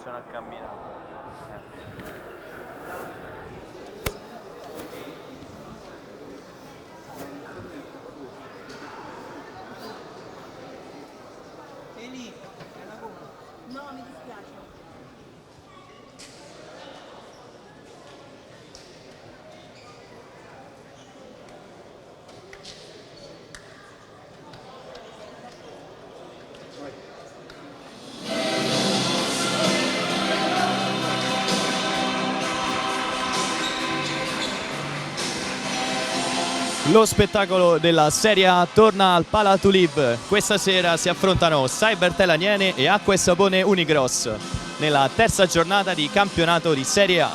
cominciano a camminare. No, mi dispiace. Lo spettacolo della Serie A torna al Pala to Live. Questa sera si affrontano Cybertel Aniene e Acqua e Sapone Unigross nella terza giornata di campionato di Serie A.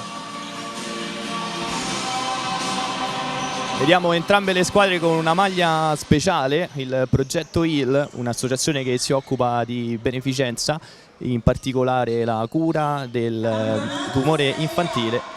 Vediamo entrambe le squadre con una maglia speciale, il progetto HEAL, un'associazione che si occupa di beneficenza, in particolare la cura del tumore infantile.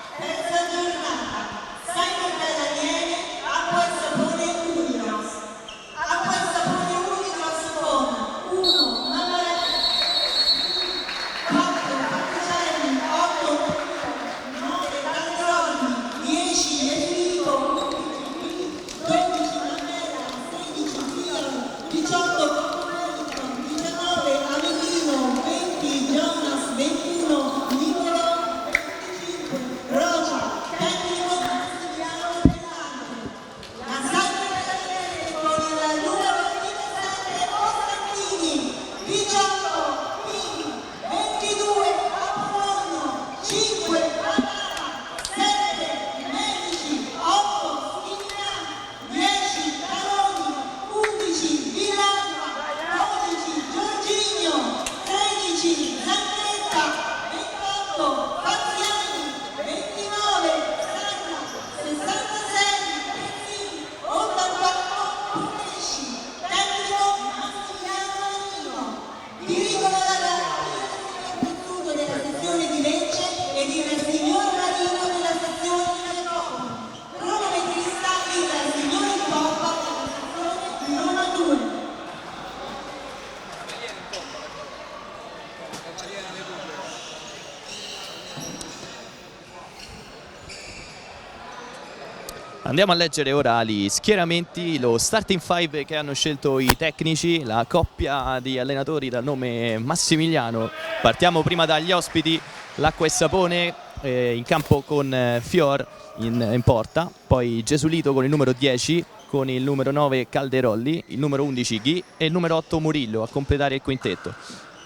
Andiamo a leggere ora gli schieramenti, lo starting five che hanno scelto i tecnici, la coppia di allenatori dal nome Massimiliano. Partiamo prima dagli ospiti, l'Acqua e Sapone in campo con Fior in porta, poi Gesulito con il numero 10, con il numero 9 Calderolli, il numero 11 Ghi e il numero 8 Murillo a completare il quintetto.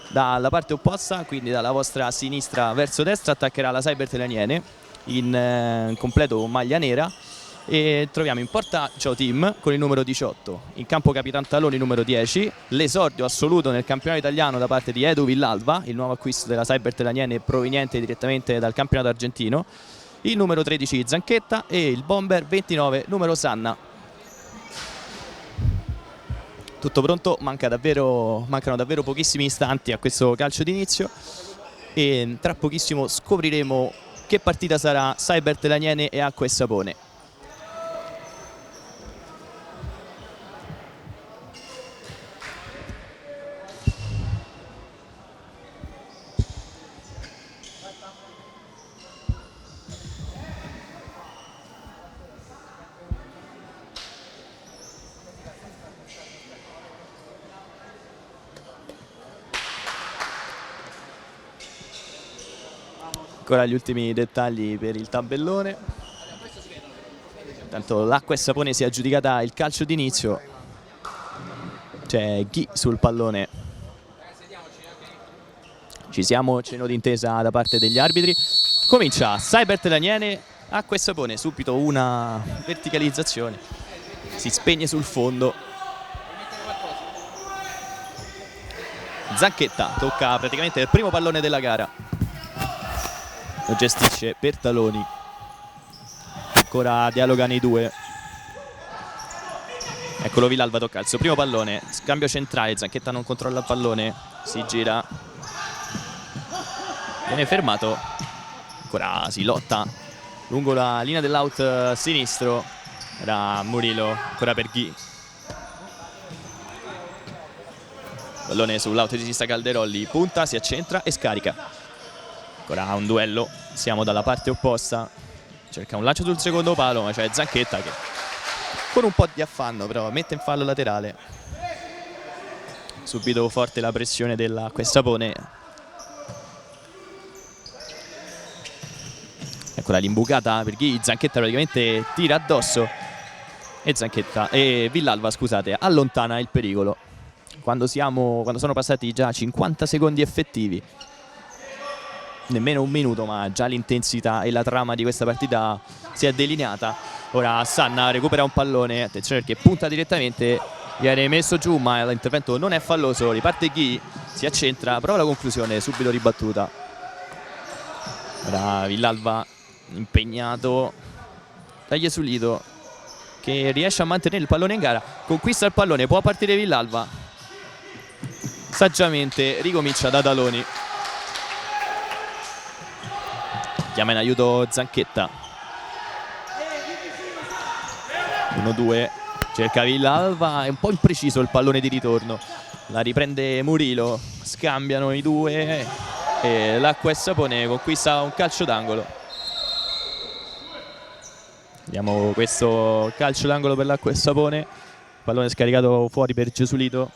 Dalla parte opposta, quindi dalla vostra sinistra verso destra, attaccherà la Cybertel Aniene in completo maglia nera. E troviamo in porta Joe Team con il numero 18, in campo Capitan Taloni numero 10, l'esordio assoluto nel campionato italiano da parte di Edu Villalba, il nuovo acquisto della Cybertel Aniene proveniente direttamente dal campionato argentino, il numero 13 Zanchetta e il bomber 29 numero Sanna. Tutto pronto, mancano davvero pochissimi istanti a questo calcio d'inizio e tra pochissimo scopriremo che partita sarà Cybertel Aniene e Acqua e Sapone. Ancora gli ultimi dettagli per il tabellone. Intanto l'Acqua e Sapone si è aggiudicata il calcio d'inizio. C'è Ghi sul pallone. Ci siamo, cenno d'intesa da parte degli arbitri. Comincia Cybertel Aniene, Acqua e Sapone. Subito una verticalizzazione. Si spegne sul fondo. Zanchetta tocca praticamente il primo pallone della gara. Lo gestisce per Taloni. Ancora dialogano i due. Eccolo Villalba, tocca il suo primo pallone. Scambio centrale, Zanchetta non controlla il pallone. Si gira. Viene fermato. Ancora si lotta lungo la linea dell'out sinistro. Era Murillo, ancora per Ghi. Pallone sull'out di Calderolli. Punta, si accentra e scarica. Ancora un duello, siamo dalla parte opposta. Cerca un lancio sul secondo palo, ma c'è Zanchetta che con un po' di affanno però mette in fallo laterale. Subito forte la pressione dell'Acquasapone. Eccola l'imbucata per Ghi. Zanchetta praticamente tira addosso e Villalba, scusate, allontana il pericolo. Quando sono passati già 50 secondi effettivi, nemmeno un minuto, ma già l'intensità e la trama di questa partita si è delineata. Ora Sanna recupera un pallone, attenzione perché punta direttamente, viene messo giù ma l'intervento non è falloso, riparte Ghi, si accentra, prova la conclusione, subito ribattuta. Ora Villalba impegnato da Iesulito che riesce a mantenere il pallone in gara, conquista il pallone, può partire Villalba, saggiamente ricomincia da Taloni, chiama in aiuto Zanchetta. 1-2, cerca Villalba, è un po' impreciso il pallone di ritorno, la riprende Murillo, scambiano i due e l'Acquasapone conquista un calcio d'angolo. Vediamo questo calcio d'angolo per l'Acquasapone, pallone scaricato fuori per Gesulito.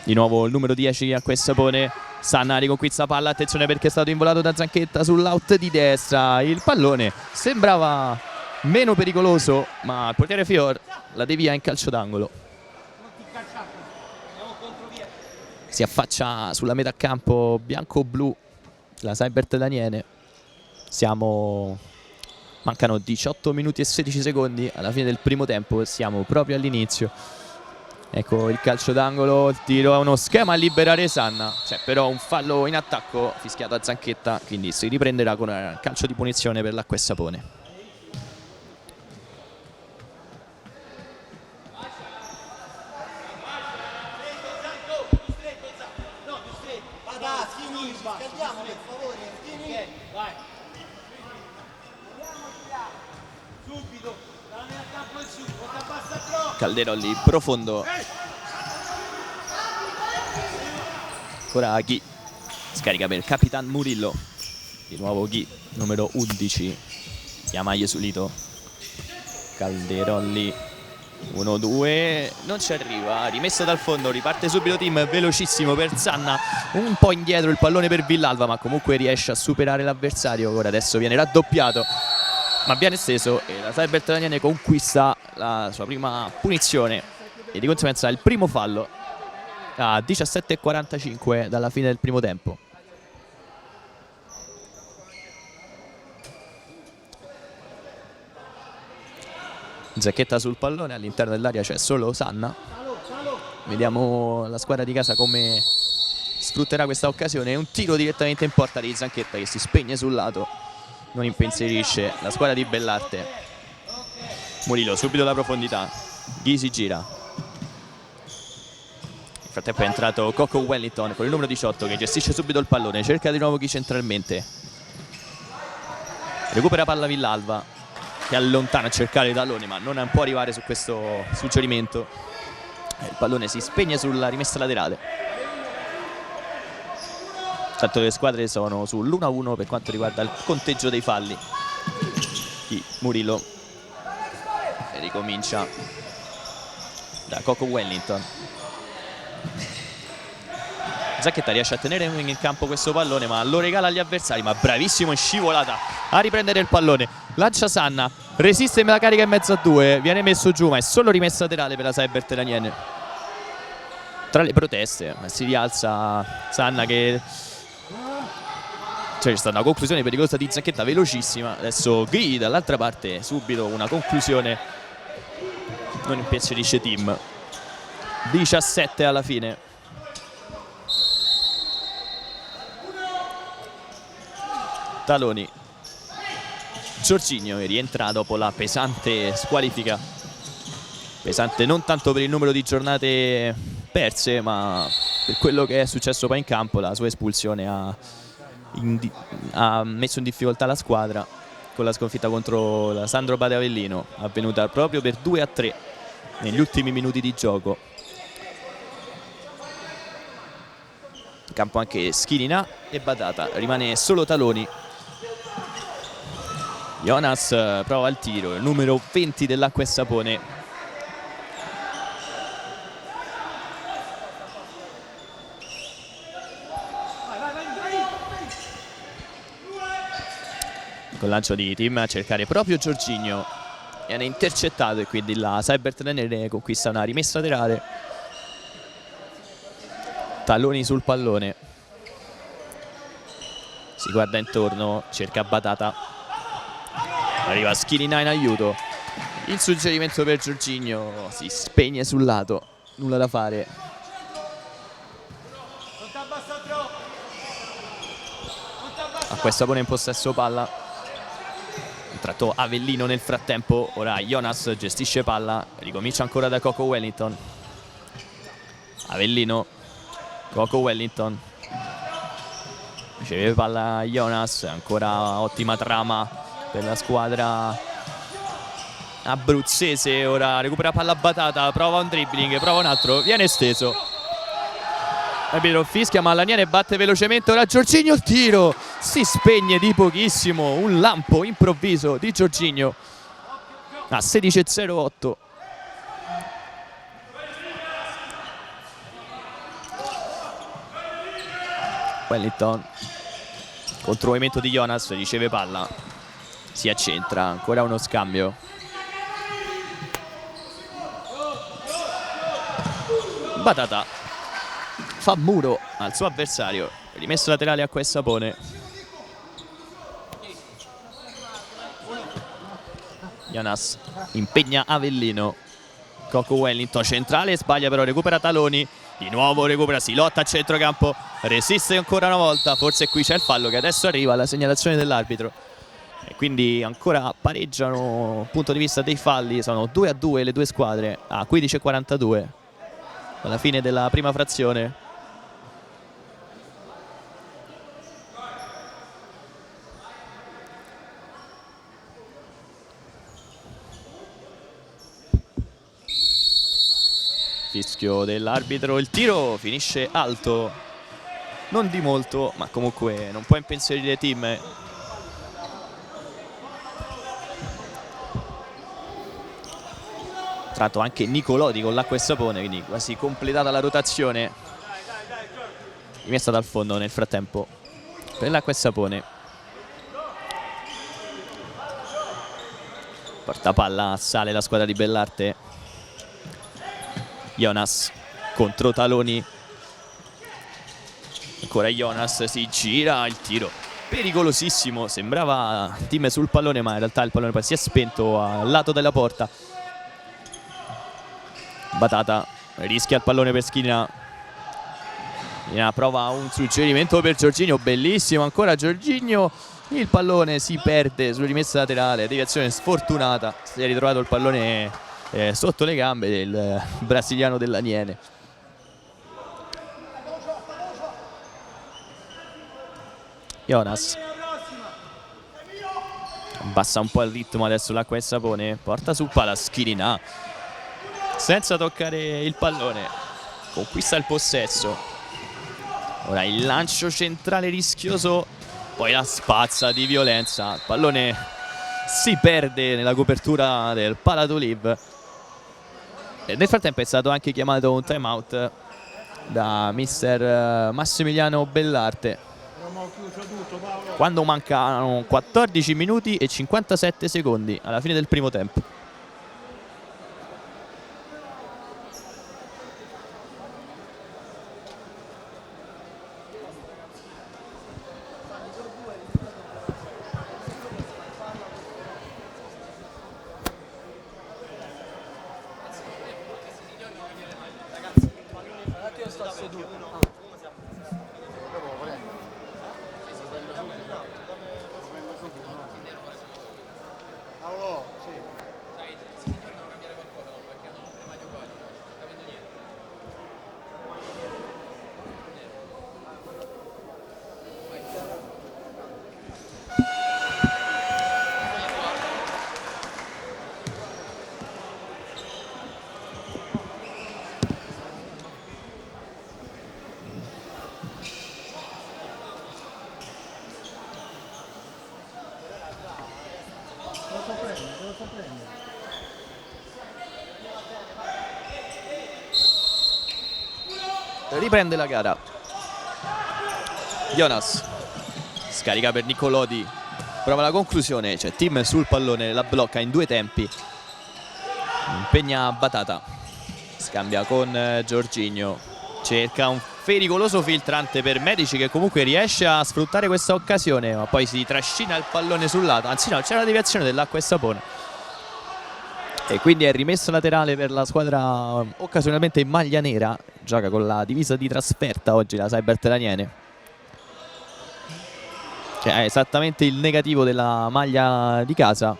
Di nuovo il numero 10 Acquasapone, Sanna riconquista palla, attenzione perché è stato involato da Zanchetta sull'out di destra, il pallone sembrava meno pericoloso ma il portiere Fior la devia in calcio d'angolo. Si affaccia sulla metà campo bianco-blu la Saibert Daniele. Mancano 18 minuti e 16 secondi alla fine del primo tempo, siamo proprio all'inizio. Ecco il calcio d'angolo, il tiro è uno schema a liberare Sanna, c'è però un fallo in attacco fischiato a Zanchetta, quindi si riprenderà con un calcio di punizione per l'Acquasapone. Calderolli profondo, ancora Ghi, scarica per Capitan Murillo, di nuovo Ghi, numero 11, chiama Iesulito, Calderolli, 1-2, non ci arriva, rimessa dal fondo, riparte subito team velocissimo per Sanna, un po' indietro il pallone per Villalba ma comunque riesce a superare l'avversario. Ora adesso viene raddoppiato ma viene esteso e la Saibert Daniele conquista la sua prima punizione e di conseguenza il primo fallo a 17:45 dalla fine del primo tempo. Zanchetta sul pallone, all'interno dell'area c'è solo Sanna. Vediamo la squadra di casa come sfrutterà questa occasione. Un tiro direttamente in porta di Zanchetta che si spegne sul lato, non impensierisce la squadra di Bellarte. Murillo subito la profondità, Ghi si gira, nel frattempo è entrato Coco Wellington con il numero 18 che gestisce subito il pallone, cerca di nuovo Ghi centralmente, recupera palla Villalba che allontana a cercare Taloni ma non può arrivare su questo suggerimento, il pallone si spegne sulla rimessa laterale. Tanto le squadre sono sull'1-1 per quanto riguarda il conteggio dei falli. Murillo e ricomincia da Coco Wellington. Zanchetta riesce a tenere in campo questo pallone ma lo regala agli avversari, ma bravissimo in scivolata a riprendere il pallone, lancia Sanna, resiste la carica in mezzo a due, viene messo giù ma è solo rimessa laterale per la Saibert Daniele. Tra le proteste ma si rialza Sanna che... c'è stata una conclusione pericolosa di Zanchetta velocissima, adesso Ghi dall'altra parte, subito una conclusione, non impensierisce team. 17 alla fine. Taloni, Giorginio che rientra dopo la pesante squalifica, pesante non tanto per il numero di giornate perse ma per quello che è successo poi in campo. La sua espulsione ha messo in difficoltà la squadra con la sconfitta contro la Sandro Bade Avellino, avvenuta proprio per 2-3 negli ultimi minuti di gioco. in campo anche Schirina e Batata, rimane solo Taloni. Jonas prova il tiro, il numero 20 dell'Acqua e Sapone. Con lancio di Team a cercare proprio Giorginio, viene intercettato e quindi la Cybertrenere conquista una rimessa laterale. Taloni sul pallone, si guarda intorno, cerca Batata, arriva Schirina in aiuto, il suggerimento per Giorginio, si spegne sul lato, nulla da fare. Acqua e Sapone in possesso palla, tratto Avellino nel frattempo, ora Jonas gestisce palla, ricomincia ancora da Coco Wellington. Avellino, Coco Wellington, riceve palla Jonas, ancora ottima trama per la squadra abruzzese, ora recupera palla Batata, prova un dribbling, prova un altro, viene esteso. Arbitro fischia ma Laniere batte velocemente, ora Giorginio il tiro, si spegne di pochissimo, un lampo improvviso di Giorginio a 16:08. Wellington, contromovimento di Jonas, riceve palla, si accentra, ancora uno scambio. Batata fa muro al suo avversario, rimessa laterale Acqua e Sapone. Jonas impegna Avellino, Coco Wellington centrale, sbaglia però, recupera Taloni, di nuovo recupera, si lotta a centrocampo, resiste ancora una volta, forse qui c'è il fallo che adesso arriva, la segnalazione dell'arbitro e quindi ancora pareggiano dal punto di vista dei falli, sono 2-2 le due squadre a 15:42 alla fine della prima frazione. Fischio dell'arbitro, il tiro finisce alto, non di molto, ma comunque non può impensierire Team. Tratto anche Nicolodi con l'Acqua e Sapone, quindi quasi completata la rotazione. Rimessa dal fondo nel frattempo per l'Acqua e Sapone. Porta palla, sale la squadra di Bellarte. Jonas contro Taloni, ancora Jonas, si gira, il tiro pericolosissimo, sembrava Team sul pallone ma in realtà il pallone poi si è spento al lato della porta. Batata rischia il pallone per Schirina, prova un suggerimento per Giorginio, bellissimo ancora Giorginio, il pallone si perde sulla rimessa laterale, deviazione sfortunata, si è ritrovato il pallone sotto le gambe del brasiliano dell'Aniene. Jonas abbassa un po' il ritmo adesso l'Acqua e Sapone, porta su palla Schirina senza toccare il pallone, conquista il possesso, ora il lancio centrale rischioso, poi la spazza di violenza, il pallone si perde nella copertura del Palatoliv. E nel frattempo è stato anche chiamato un time out da mister Massimiliano Bellarte quando mancano 14 minuti e 57 secondi alla fine del primo tempo. riprende la gara. Jonas scarica per Nicolodi, prova la conclusione, c'è Tim sul pallone, la blocca in 2 tempi, impegna Batata, scambia con Jorginho, cerca un pericoloso filtrante per Medici che comunque riesce a sfruttare questa occasione, ma poi si trascina il pallone sul lato, anzi no, c'è una deviazione dell'Acqua e Sapone e quindi è rimesso laterale per la squadra occasionalmente in maglia nera, gioca con la divisa di trasferta oggi la Cyber Teraniene, cioè è esattamente il negativo della maglia di casa.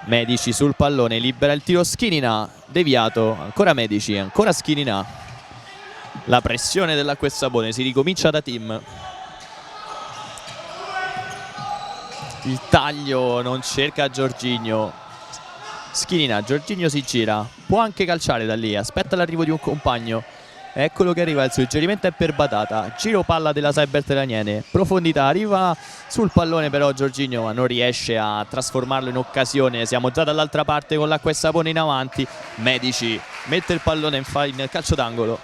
Medici sul pallone, libera il tiro Schinina, deviato, ancora Medici, ancora Schinina, la pressione dell'Acqua e Sapone, si ricomincia da Tim, il taglio non cerca Jorginho, Schinina, Jorginho si gira, può anche calciare da lì, aspetta l'arrivo di un compagno, eccolo che arriva, il suggerimento è per Batata, giro palla della Cyber Teraniene, profondità, arriva sul pallone però Jorginho ma non riesce a trasformarlo in occasione, siamo già dall'altra parte con l'Acqua e Sapone in avanti, Medici mette il pallone in calcio d'angolo,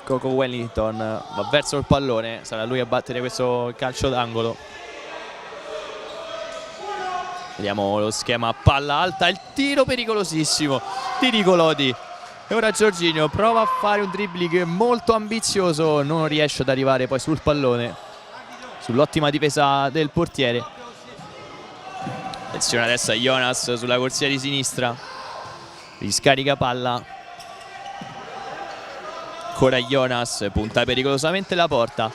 Coco Wellington va verso il pallone, sarà lui a battere questo calcio d'angolo. Vediamo lo schema, palla alta, il tiro pericolosissimo di Nicolodi e ora Jorginho prova a fare un dribbling molto ambizioso, non riesce ad arrivare poi sul pallone, sull'ottima difesa del portiere. Attenzione adesso a Jonas sulla corsia di sinistra, riscarica palla, ancora Jonas, punta pericolosamente la porta,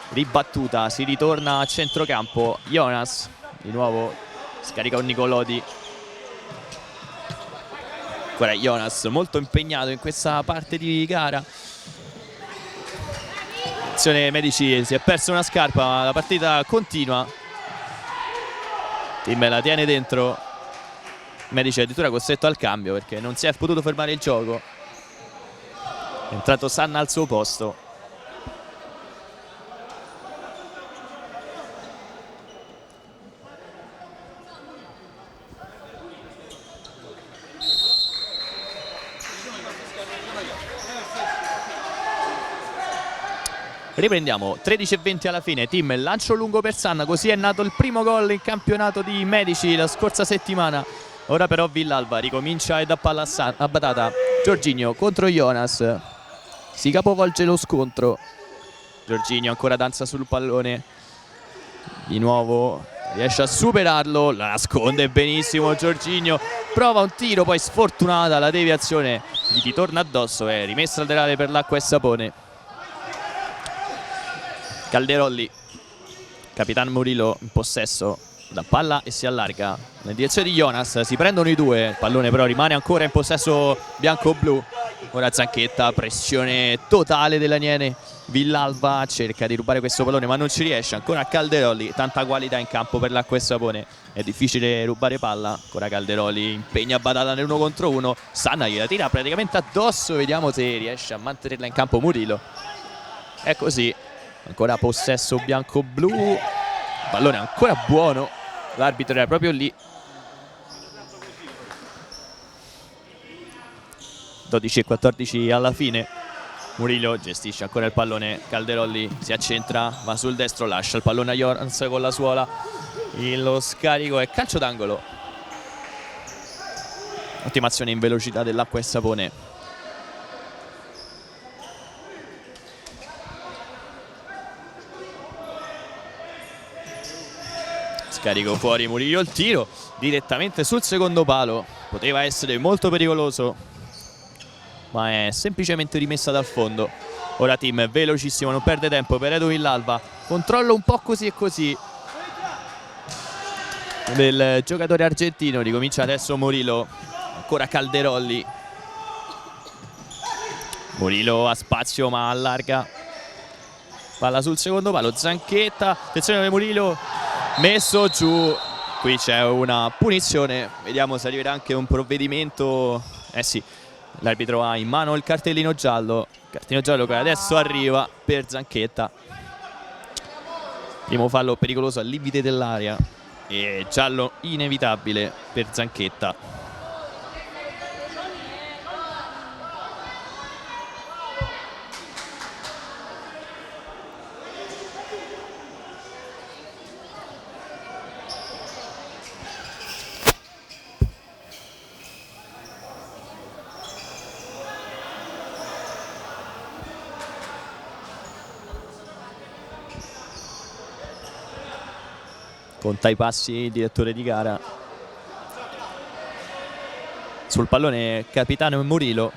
ribattuta, si ritorna a centrocampo, Jonas di nuovo scarica un Nicolodi, ancora Jonas molto impegnato in questa parte di gara. Attenzione Medici, si è perso una scarpa ma la partita continua, Tim la tiene dentro, Medici è addirittura costretto al cambio perché non si è potuto fermare il gioco, è entrato Sanna al suo posto. Riprendiamo, 13:20 alla fine, Tim lancio lungo per Sanna, così è nato il primo gol in campionato di Medici la scorsa settimana. Ora però Villalba ricomincia e dà palla a Batata, Jorginho contro Jonas, si capovolge lo scontro, Jorginho ancora danza sul pallone, di nuovo riesce a superarlo, la nasconde benissimo Jorginho, prova un tiro poi sfortunata, la deviazione gli ritorna addosso, è rimessa laterale per l'Acqua e Sapone. Calderolli, Capitan Murillo in possesso, da palla e si allarga nella direzione di Jonas, si prendono i due, il pallone però rimane ancora in possesso bianco-blu. Ora Zanchetta, pressione totale dell'Aniene, Villalba cerca di rubare questo pallone ma non ci riesce, ancora Calderolli, tanta qualità in campo per l'Acqua e Sapone, è difficile rubare palla, ancora Calderolli impegna Batata nell'1 contro 1, Sanna gliela tira praticamente addosso, vediamo se riesce a mantenerla in campo Murillo, è così. Ancora possesso bianco-blu, pallone ancora buono, l'arbitro era proprio lì. 12:14 alla fine, Murillo gestisce ancora il pallone, Calderolli si accentra, va sul destro, lascia il pallone a Jorans con la suola, lo scarico è calcio d'angolo. Ottima azione in velocità dell'Acqua e Sapone. Scarico fuori Murillo, il tiro direttamente sul secondo palo, poteva essere molto pericoloso ma è semplicemente rimessa dal fondo. Ora Tim velocissimo, non perde tempo per Edo Villalba, controllo un po' così e così del giocatore argentino, ricomincia adesso Murillo, ancora Calderolli, Murillo ha spazio ma allarga, palla sul secondo palo, Zanchetta, attenzione Murillo, messo giù, qui c'è una punizione, vediamo se arriverà anche un provvedimento, sì, l'arbitro ha in mano il cartellino giallo che adesso arriva per Zanchetta, primo fallo pericoloso al limite dell'area e giallo inevitabile per Zanchetta. Conta i passi il direttore di gara. Sul pallone capitano Murillo.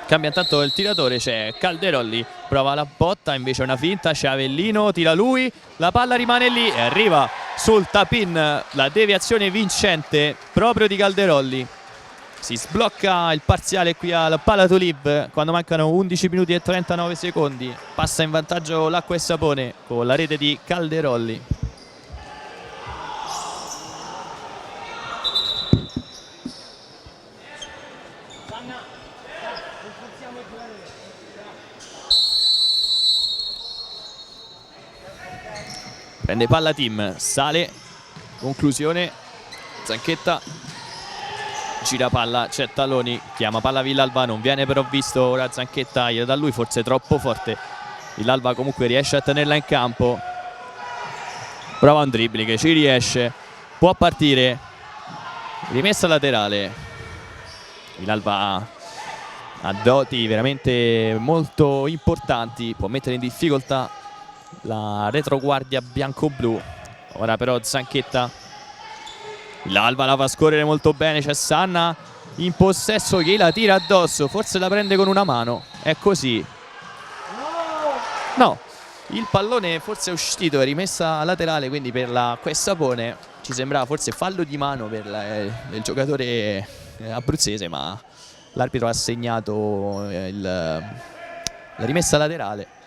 Cambia intanto il tiratore, c'è Calderolli, prova la botta, invece una finta, c'è Avellino, tira lui, la palla rimane lì e arriva sul tap-in la deviazione vincente proprio di Calderolli. Si sblocca il parziale qui al Palatolib quando mancano 11 minuti e 39 secondi. Passa in vantaggio l'Acqua e Sapone con la rete di Calderolli. Prende palla Team, sale, conclusione, Zanchetta, gira palla, c'è Taloni, chiama palla Villalba, non viene però visto ora Zanchetta, gliela da lui, forse troppo forte. Villalba comunque riesce a tenerla in campo, prova un dribbling che ci riesce, può partire, rimessa laterale. Villalba ha doti veramente molto importanti, può mettere in difficoltà la retroguardia bianco-blu. Ora però Zanchetta, l'Alba la fa scorrere molto bene, c'è Sanna in possesso che la tira addosso, forse la prende con una mano, è così. No, il pallone forse è uscito, è rimessa laterale, quindi per l'Acqua e Sapone ci sembrava forse fallo di mano per il giocatore abruzzese, ma l'arbitro ha segnato la rimessa laterale.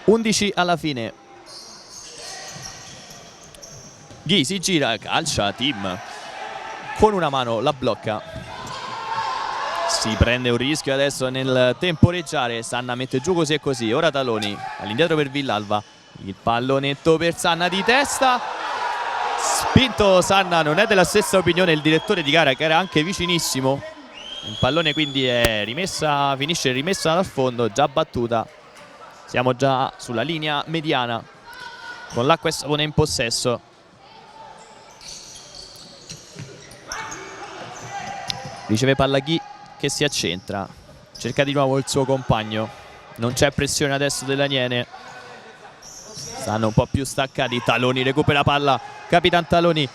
11 alla fine. Ghi si gira, calcia, Team con una mano la blocca. Si prende un rischio adesso nel temporeggiare. Sanna mette giù così e così. Ora Taloni all'indietro per Villalba. Il pallonetto per Sanna di testa. Spinto Sanna, non è della stessa opinione il direttore di gara, che era anche vicinissimo. Il pallone quindi è rimessa, finisce rimessa dal fondo, già battuta. Siamo già sulla linea mediana con l'Acqua e Sapone in possesso. Riceve palla Ghi che si accentra, cerca di nuovo il suo compagno. Non c'è pressione adesso dell'Aniene, stanno un po' più staccati. Taloni recupera palla, Capitan Taloni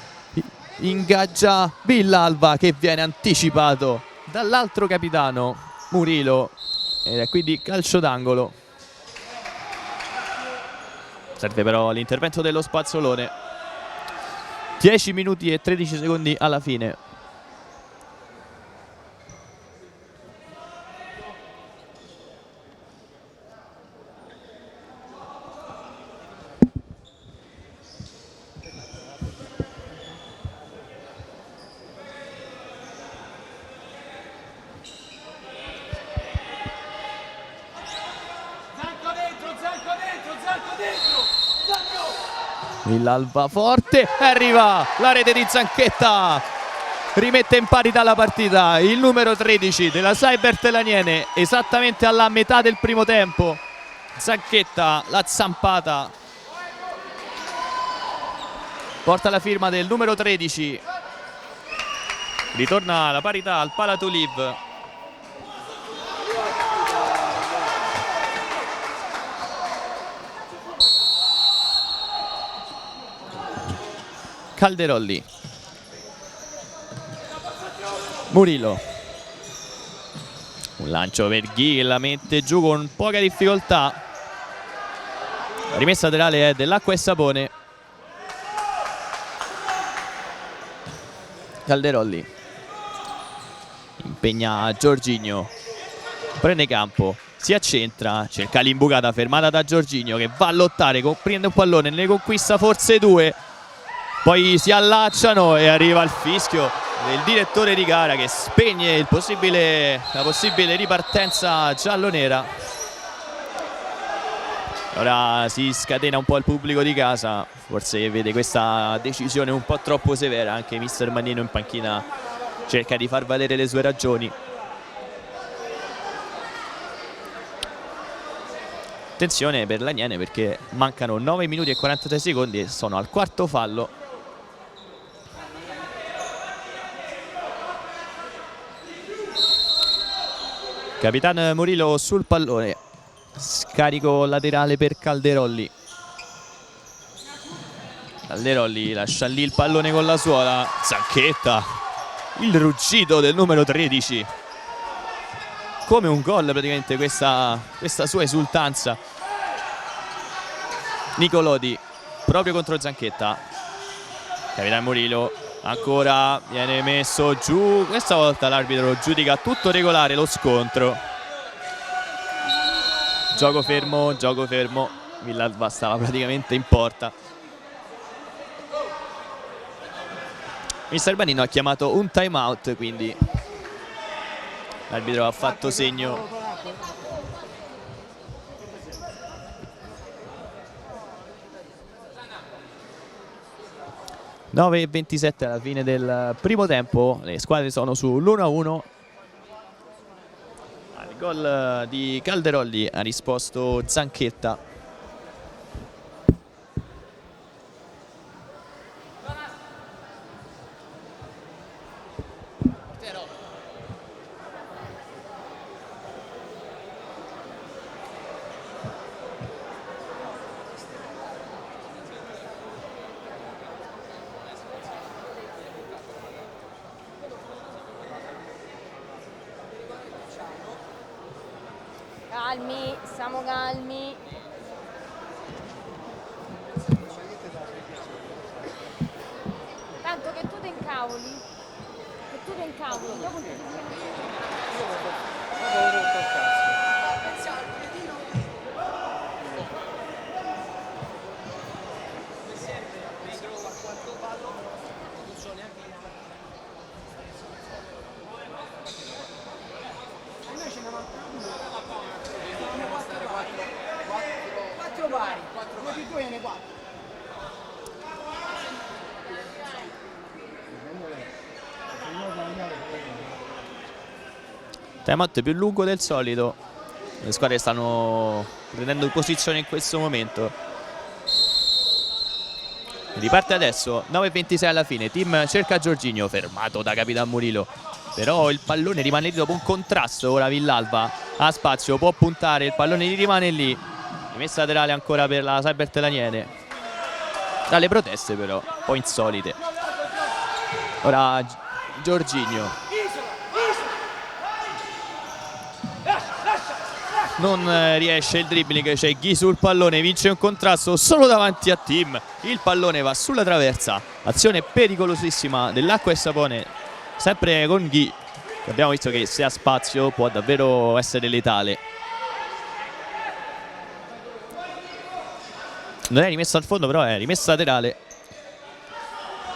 ingaggia Villalba che viene anticipato dall'altro capitano Murillo ed è quindi calcio d'angolo. Serve però l'intervento dello Spazzolone. 10 minuti e 13 secondi alla fine. Villalba forte, arriva la rete di Zanchetta, rimette in parità la partita il numero 13 della Cybert Laniene esattamente alla metà del primo tempo. Zanchetta, la zampata, porta la firma del numero 13, ritorna la parità al Palatolib. Calderolli, Murillo, un lancio per Ghi che la mette giù con poca difficoltà. La rimessa laterale è dell'Acqua e Sapone. Calderolli impegna Giorginio, prende campo, si accentra, cerca l'imbucata fermata da Giorginio che va a lottare, prende un pallone, ne conquista forse due. Poi si allacciano e arriva il fischio del direttore di gara che spegne la possibile ripartenza giallonera. Ora si scatena un po' il pubblico di casa, forse vede questa decisione un po' troppo severa. Anche mister Mannino in panchina cerca di far valere le sue ragioni. Attenzione per l'Aniene perché mancano 9 minuti e 43 secondi e sono al quarto fallo. Capitan Murillo sul pallone, scarico laterale per Calderolli. Calderolli lascia lì il pallone con la suola, Zanchetta, il ruggito del numero 13, come un gol praticamente questa sua esultanza. Nicolodi proprio contro Zanchetta, Capitan Murillo ancora, viene messo giù, questa volta l'arbitro giudica tutto regolare lo scontro. Gioco fermo, Villalba stava praticamente in porta. Mister Mannino ha chiamato un time out, quindi l'arbitro ha fatto segno. (9:27) alla fine del primo tempo, le squadre sono sull'1-1. Al gol di Calderolli ha risposto Zanchetta. Calmi, stiamo calmi. Tanto che tu te incavoli. Dopo ti Timeout più lungo del solito, le squadre stanno prendendo posizione in questo momento. Riparte adesso, 9:26 alla fine, team cerca Giorginio, fermato da Capitan Murillo, però il pallone rimane lì dopo un contrasto. Ora Villalba ha spazio, può puntare, il pallone gli rimane lì, rimessa laterale ancora per la Saibert Laniene. Dalle proteste però, un po' insolite. Ora Giorginio non riesce il dribbling, c'è Ghi sul pallone, vince un contrasto solo davanti a Tim, il pallone va sulla traversa, azione pericolosissima dell'Acqua e Sapone sempre con Ghi, abbiamo visto che se ha spazio può davvero essere letale. Non è rimessa al fondo, però è rimessa laterale.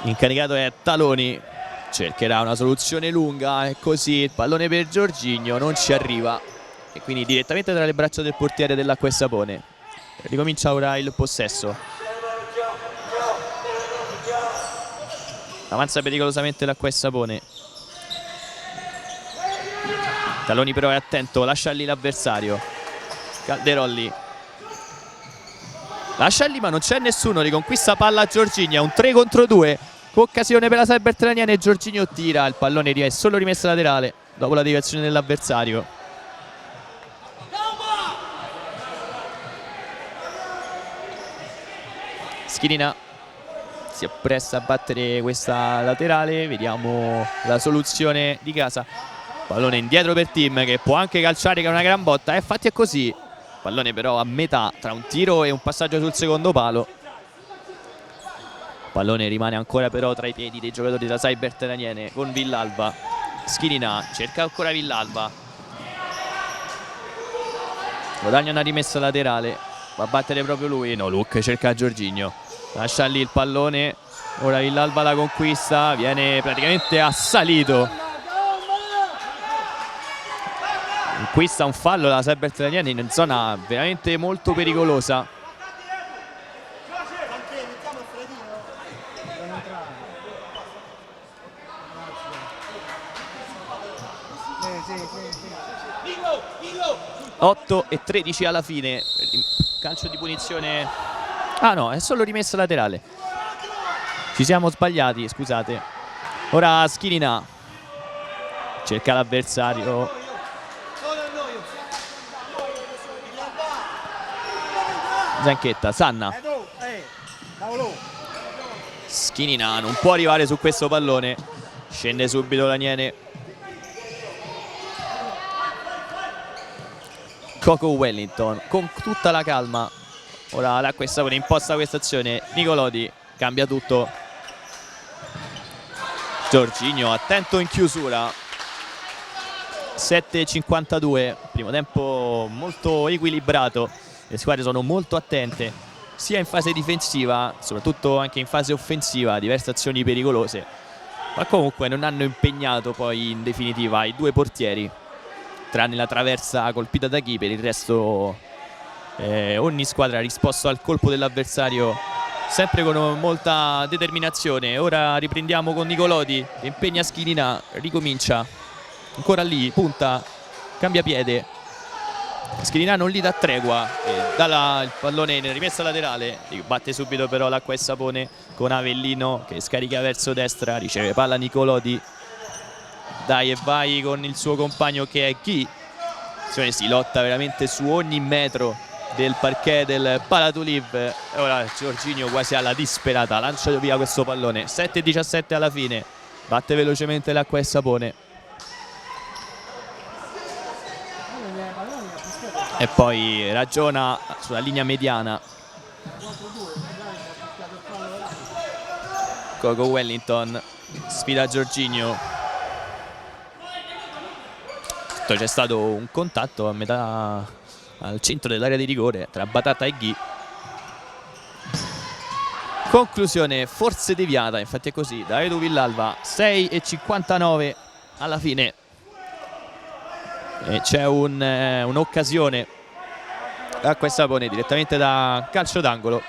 Incaricato è Taloni, cercherà una soluzione lunga e così il pallone per Giorginio non ci arriva e quindi direttamente tra le braccia del portiere dell'Acqua e Sapone. Ricomincia ora il possesso. Avanza pericolosamente l'Acqua e Sapone. Taloni però è attento, lascia lì l'avversario. Calderolli lascia lì ma non c'è nessuno, riconquista palla a Giorginio, un 3 contro 2, occasione per la Saibert Laniene e Giorginio tira, il pallone è solo rimessa laterale dopo la deviazione dell'avversario. Schirina si appresta a battere questa laterale, vediamo la soluzione di casa. Pallone indietro per Tim che può anche calciare, che è una gran botta, infatti è così. Pallone però a metà tra un tiro e un passaggio sul secondo palo. Pallone rimane ancora però tra i piedi dei giocatori della Saibert Laniene con Villalba. Schirina cerca ancora Villalba, guadagna una rimessa laterale, va a battere proprio lui, no, Luke cerca Giorginio, lascia lì il pallone, ora Villalba la conquista, viene praticamente assalito in Acquista un fallo la Serber Italiani in zona veramente molto pericolosa. Mettiamo il fredino. Devono entrare. Sì. 8 e 13 alla fine. Calcio di punizione. Ah no, è solo rimessa laterale. Ci siamo sbagliati, scusate. Ora Schirina cerca l'avversario. Zanchetta, Sanna. Schirina non può arrivare su questo pallone. Scende subito l'Aniene. Coco Wellington con tutta la calma. Ora da questa pure imposta questa azione. Nicolodi cambia tutto. Jorginho attento in chiusura. 7:52. Primo tempo molto equilibrato. Le squadre sono molto attente sia in fase difensiva, soprattutto anche in fase offensiva. Diverse azioni pericolose, ma comunque non hanno impegnato poi in definitiva i due portieri, tranne la traversa colpita da Chi. Per il resto ogni squadra ha risposto al colpo dell'avversario sempre con molta determinazione. Ora riprendiamo con Nicolodi, impegna Schirina, ricomincia ancora lì, punta, cambia piede. Schirina non gli dà tregua e dà il pallone in rimessa laterale. Batte subito però l'acqua e sapone con Avellino che scarica verso destra, riceve palla Nicolodi. Dai e vai con il suo compagno che è Chi. Si lotta veramente su ogni metro del parquet del Palatuliv. E ora Jorginho quasi alla disperata lancia via questo pallone. 7:17 alla fine. Batte velocemente l'acqua e sapone. E poi ragiona sulla linea mediana. Coco Wellington sfida Jorginho. C'è stato un contatto a metà, al centro dell'area di rigore tra Batata e Ghi. Conclusione forse deviata, infatti è così. Da Edu Villalba. 6:59 alla fine. E c'è un'occasione a questa Sapone direttamente da calcio d'angolo.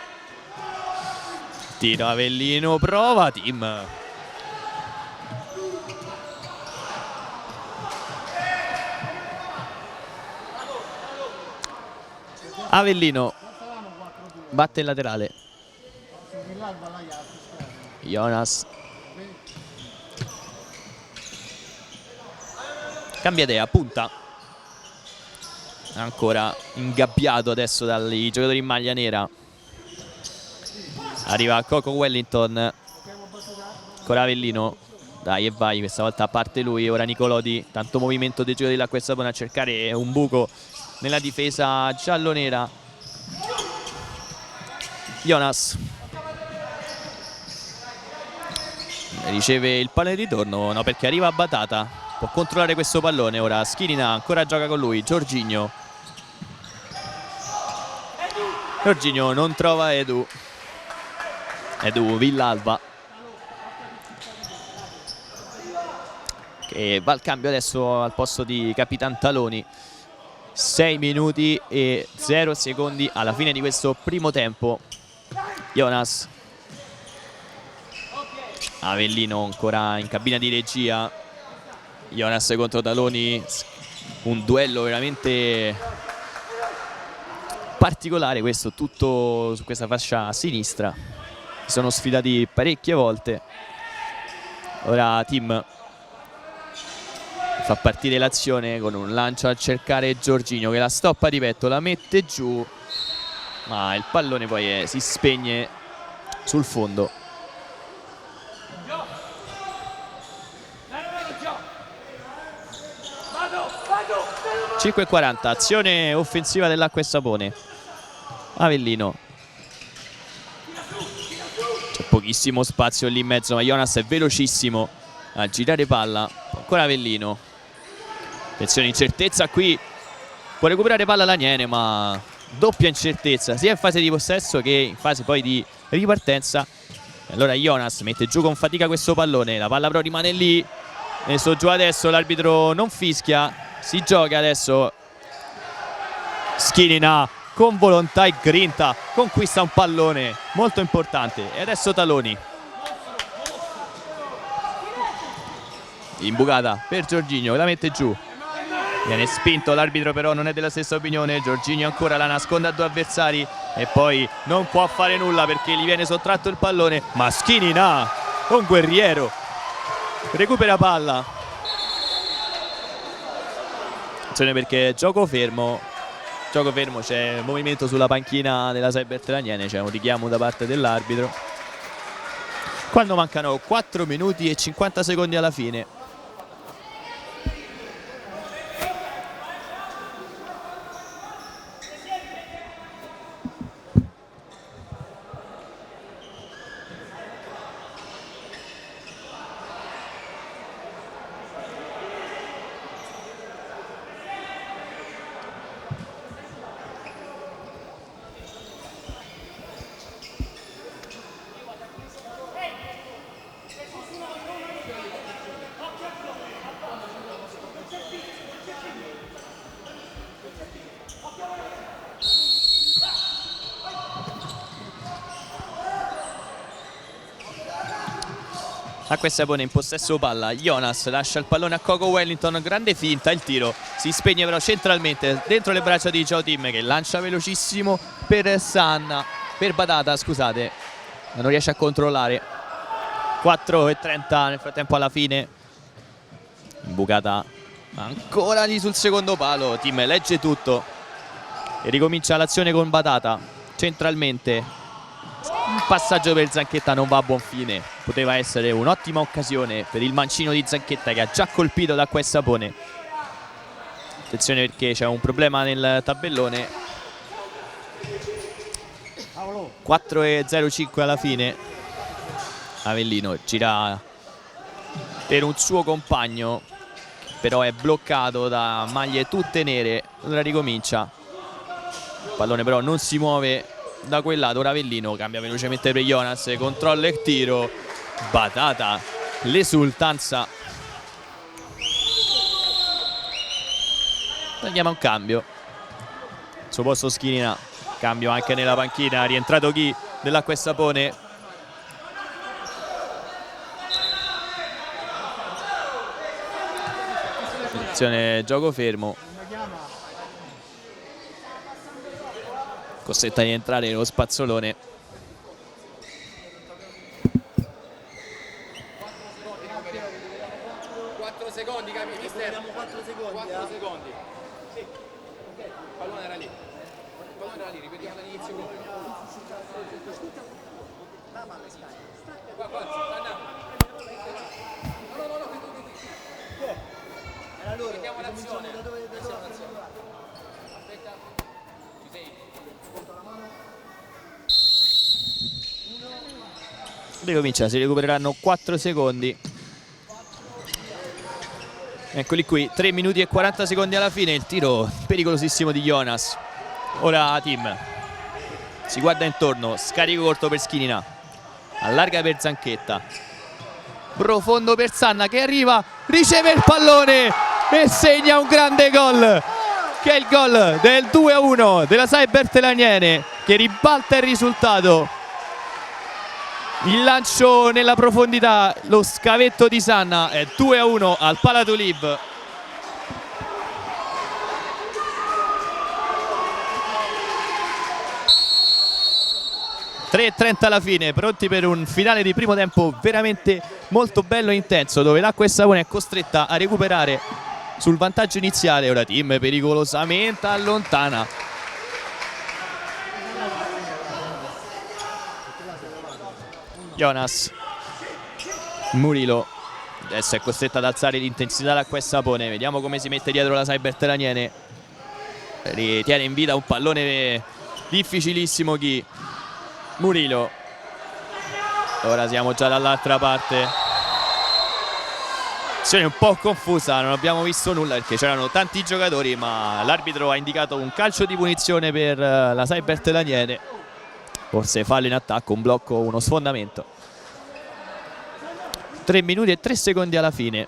Tiro Avellino, prova Tim. Avellino batte il laterale. Jonas cambia idea, punta. Ancora ingabbiato adesso dai giocatori in maglia nera. Arriva Coco Wellington. Ancora Avellino. Dai e vai, questa volta a parte lui. Ora Nicolodi, tanto movimento dei giocatori dell'Acqua e Sapone a cercare un buco nella difesa giallonera. Jonas riceve il pallone di ritorno, no, perché arriva Batata. Può controllare questo pallone. Ora Schirina ancora gioca con lui. Jorginho non trova Edu Villalba, che va al cambio adesso al posto di Capitan Taloni. 6 minuti e 0 secondi alla fine di questo primo tempo. Jonas, Avellino ancora in cabina di regia. Jonas contro Taloni, un duello veramente particolare questo, tutto su questa fascia a sinistra. Si sono sfidati parecchie volte. Ora Tim fa partire l'azione con un lancio a cercare Jorginho, che la stoppa di petto, la mette giù, ma il pallone poi si spegne sul fondo. 5:40, azione offensiva dell'Acqua e Sapone. Avellino, c'è pochissimo spazio lì in mezzo, ma Jonas è velocissimo a girare palla. Ancora Avellino, attenzione, incertezza qui, può recuperare palla l'Aniene, ma doppia incertezza sia in fase di possesso che in fase poi di ripartenza. Allora Jonas mette giù con fatica questo pallone, la palla però rimane lì, messo giù adesso, l'arbitro non fischia. Si gioca adesso Skinina con volontà e grinta conquista un pallone molto importante. E adesso Taloni. Imbucata per Jorginho, la mette giù. Viene spinto, l'arbitro però non è della stessa opinione. Jorginho ancora la nasconde a due avversari e poi non può fare nulla perché gli viene sottratto il pallone. Ma Skinina, un guerriero, recupera palla. Attenzione perché gioco fermo, c'è movimento sulla panchina della Saibert Laniene, c'è un richiamo da parte dell'arbitro quando mancano 4 minuti e 50 secondi alla fine. Acqua e Sapone in possesso palla. Jonas lascia il pallone a Coco Wellington, grande finta, il tiro si spegne però centralmente dentro le braccia di Joe Tim che lancia velocissimo per Batata, scusate, ma non riesce a controllare. 4:30 nel frattempo alla fine. Imbucata ancora lì sul secondo palo. Tim legge tutto e ricomincia l'azione con Batata centralmente. Un passaggio per Zanchetta non va a buon fine. Poteva essere un'ottima occasione per il mancino di Zanchetta che ha già colpito d'acqua e Sapone. Attenzione perché c'è un problema nel tabellone. 4:05 alla fine. Avellino gira per un suo compagno, però è bloccato da maglie tutte nere. Ora ricomincia. Il pallone però non si muove da quel lato. Ora Avellino cambia velocemente per Jonas, controlla il tiro. Batata, l'esultanza. Andiamo a un cambio. Al suo posto Skinina. Cambio anche nella panchina. Rientrato chi dell'Acqua e Sapone. Attenzione, gioco fermo. Costretta a rientrare nello spazzolone. Secondi, capisci? Mister? 4 secondi. Sì. Il pallone era lì. Il pallone era lì, ripetiamo dall'inizio. Era loro. Ripetiamo l'azione. Aspetta. Ci sei? Ricomincia, si recupereranno 4 secondi. Eccoli qui, 3 minuti e 40 secondi alla fine. Il tiro pericolosissimo di Jonas. Ora Tim si guarda intorno, scarico corto per Skinina, allarga per Zanchetta, profondo per Sanna che arriva, riceve il pallone e segna un grande gol, che è il gol del 2-1 della Saibert Laniene, che ribalta il risultato. Il lancio nella profondità, lo scavetto di Sanna, è 2-1 al Palatulib. (3:30 alla fine), pronti per un finale di primo tempo veramente molto bello e intenso, dove l'Acqua e Sapone è costretta a recuperare sul vantaggio iniziale. Ora Tim pericolosamente allontana. Jonas, Murilo adesso è costretta ad alzare l'intensità l'Acqua e Sapone. Vediamo come si mette dietro la Saibert Laniene. Ritiene in vita un pallone difficilissimo chi? Murilo. Ora siamo già dall'altra parte. Azione un po' confusa, non abbiamo visto nulla perché c'erano tanti giocatori, ma l'arbitro ha indicato un calcio di punizione per la Saibert Laniene. Forse fallo in attacco, un blocco, uno sfondamento. 3 minuti e 3 secondi alla fine.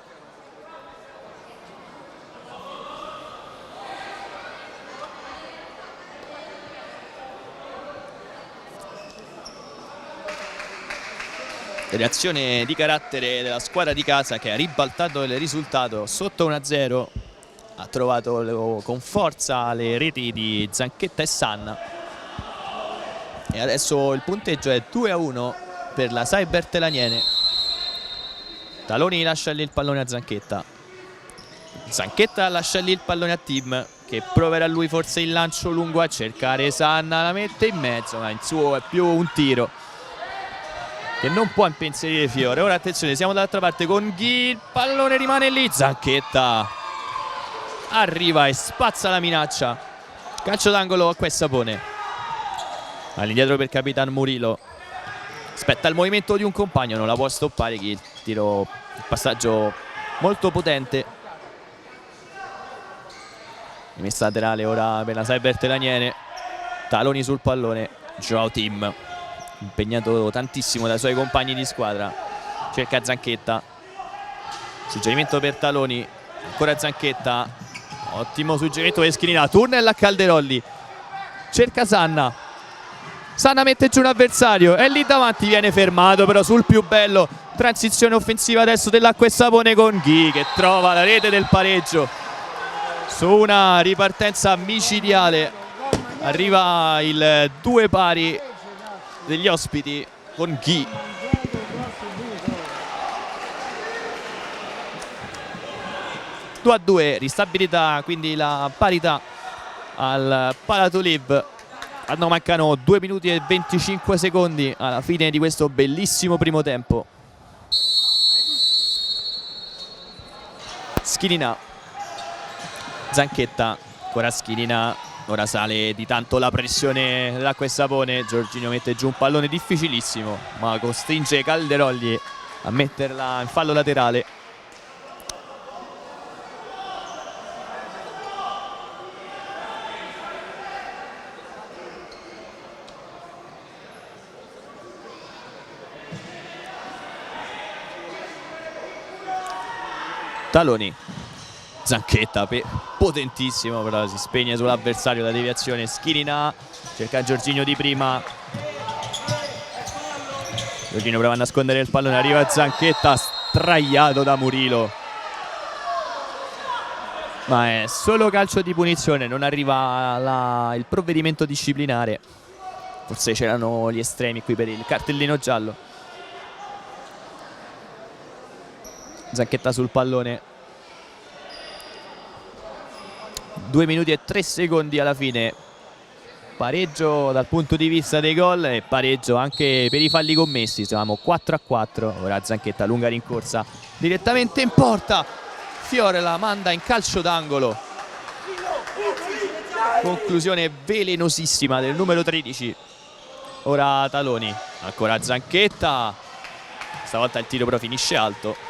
Reazione di carattere della squadra di casa che ha ribaltato il risultato sotto 1-0. Ha trovato con forza le reti di Zanchetta e Sanna. E adesso il punteggio è 2-1 per la Cyber Telaniene. Taloni lascia lì il pallone a Zanchetta. Zanchetta lascia lì il pallone a Tim, che proverà lui forse il lancio lungo a cercare Sanna, la mette in mezzo, ma il suo è più un tiro che non può impensierire Fiore. Ora attenzione, siamo dall'altra parte con Ghi, il pallone rimane lì, Zanchetta arriva e spazza la minaccia. Calcio d'angolo a Quessapone. All'indietro per Capitan Murillo. Aspetta il movimento di un compagno, non la può stoppare Ghi, il passaggio molto potente. Rimessa laterale ora per la Cyber Telaniene. Taloni sul pallone. Joao Tim, impegnato tantissimo dai suoi compagni di squadra. Cerca Zanchetta. Suggerimento per Taloni. Ancora Zanchetta. Ottimo suggerimento per Schirina. Tunnel a Calderolli. Cerca Sanna. Sanna mette giù un avversario. E lì davanti viene fermato però sul più bello. Transizione offensiva adesso dell'Acquessapone con Ghi, che trova la rete del pareggio su una ripartenza micidiale. Arriva il 2 pari degli ospiti con Ghi. Due a 2, ristabilita quindi la parità al Palatoliv. Mancano 2 minuti e 25 secondi alla fine di questo bellissimo primo tempo. Schirina, Zanchetta, ancora Schirina. Ora sale di tanto la pressione dell'Acquessapone. Giorginio mette giù un pallone difficilissimo, ma costringe Calderolli a metterla in fallo laterale. Taloni, Zanchetta potentissimo, però si spegne sull'avversario, la deviazione. Schirina cerca Giorginio di prima. Giorginio prova a nascondere il pallone, arriva Zanchetta straiato da Murillo, ma è solo calcio di punizione, non arriva il provvedimento disciplinare. Forse c'erano gli estremi qui per il cartellino giallo. Zanchetta sul pallone. 2 minuti e 3 secondi alla fine. Pareggio dal punto di vista dei gol e pareggio anche per i falli commessi. Siamo 4 a 4. Ora Zanchetta, lunga rincorsa direttamente in porta. Fiore la manda in calcio d'angolo. Conclusione velenosissima del numero 13. Ora Taloni, ancora Zanchetta. Stavolta il tiro però finisce alto.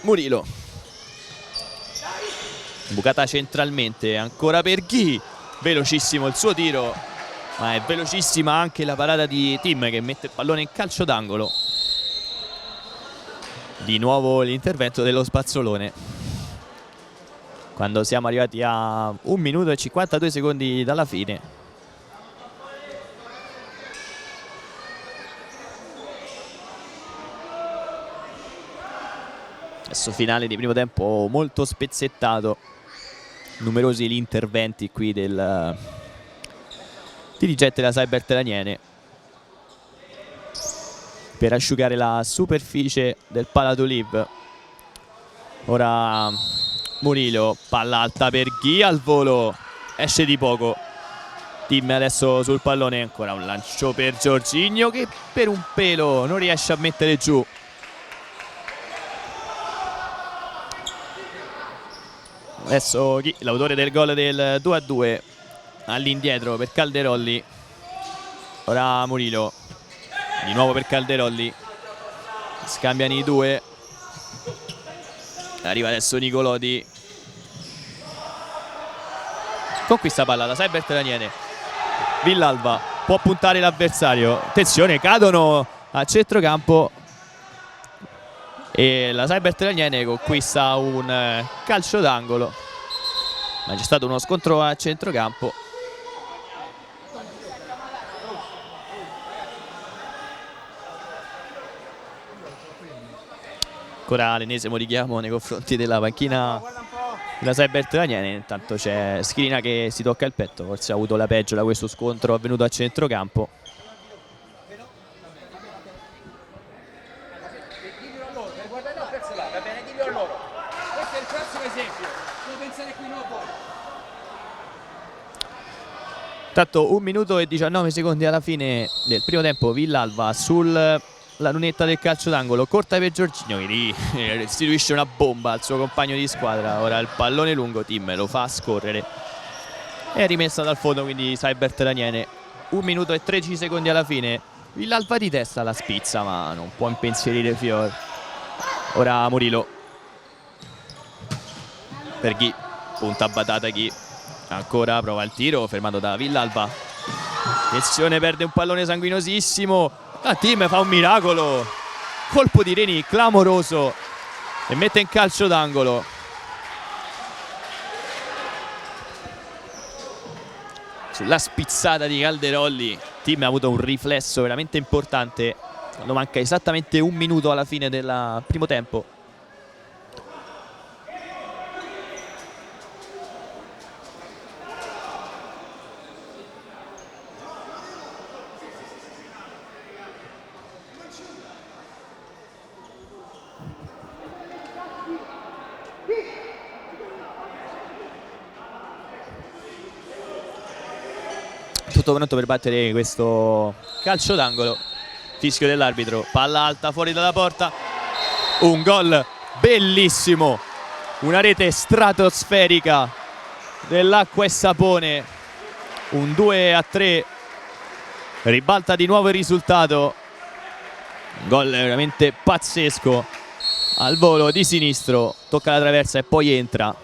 Murillo, bucata centralmente ancora per Ghi, velocissimo il suo tiro, ma è velocissima anche la parata di Tim, che mette il pallone in calcio d'angolo. Di nuovo l'intervento dello spazzolone quando siamo arrivati a 1 minuto e 52 secondi dalla fine. Adesso finale di primo tempo molto spezzettato. Numerosi gli interventi qui del dirigente della Cyber Telaniene per asciugare la superficie del Palatoliv. Ora Murillo, palla alta per Ghi, al volo, esce di poco. Tim adesso sul pallone, ancora un lancio per Giorginio, che per un pelo non riesce a mettere giù. Adesso Ghi, l'autore del gol del 2 a 2, all'indietro per Calderolli. Ora Murillo, di nuovo per Calderolli, scambiano i due. Arriva adesso Nicolodi, conquista palla la Cyber Telaniene. Villalba può puntare l'avversario, attenzione, cadono a centrocampo e la Cyber Traniene conquista un calcio d'angolo, ma c'è stato uno scontro a centrocampo. Ancora l'ennesimo richiamo nei confronti della panchina della Cyber Traniene. Intanto c'è Schirina che si tocca il petto, forse ha avuto la peggio da questo scontro avvenuto a centrocampo. Diglielo a loro, guarda no, perso là, va bene, diglielo a loro. Questo è il prossimo esempio. Devo pensare qui no poi. Intanto 1 minuto e 19 secondi alla fine del primo tempo, Villalba sulla lunetta del calcio d'angolo, corta per Giorginio che lì restituisce una bomba al suo compagno di squadra. Ora il pallone lungo, Tim lo fa scorrere, è rimessa dal fondo, quindi Cyber Traniene. 1 minuto e 13 secondi alla fine, Villalba di testa la spizza ma non può impensierire Fior. Ora Murillo per Ghi, punta batata Ghi, ancora prova il tiro fermato da Villalba. Attenzione, perde un pallone sanguinosissimo. La Team fa un miracolo, colpo di Reni clamoroso e mette in calcio d'angolo. Sulla spizzata di Calderolli, Team ha avuto un riflesso veramente importante quando manca esattamente 1 minuto alla fine del primo tempo. Tutto pronto per battere questo calcio d'angolo. Fischio dell'arbitro, palla alta fuori dalla porta, un gol bellissimo, una rete stratosferica dell'Acqua e Sapone, un 2-3, ribalta di nuovo il risultato, un gol veramente pazzesco, al volo di sinistro, tocca la traversa e poi entra,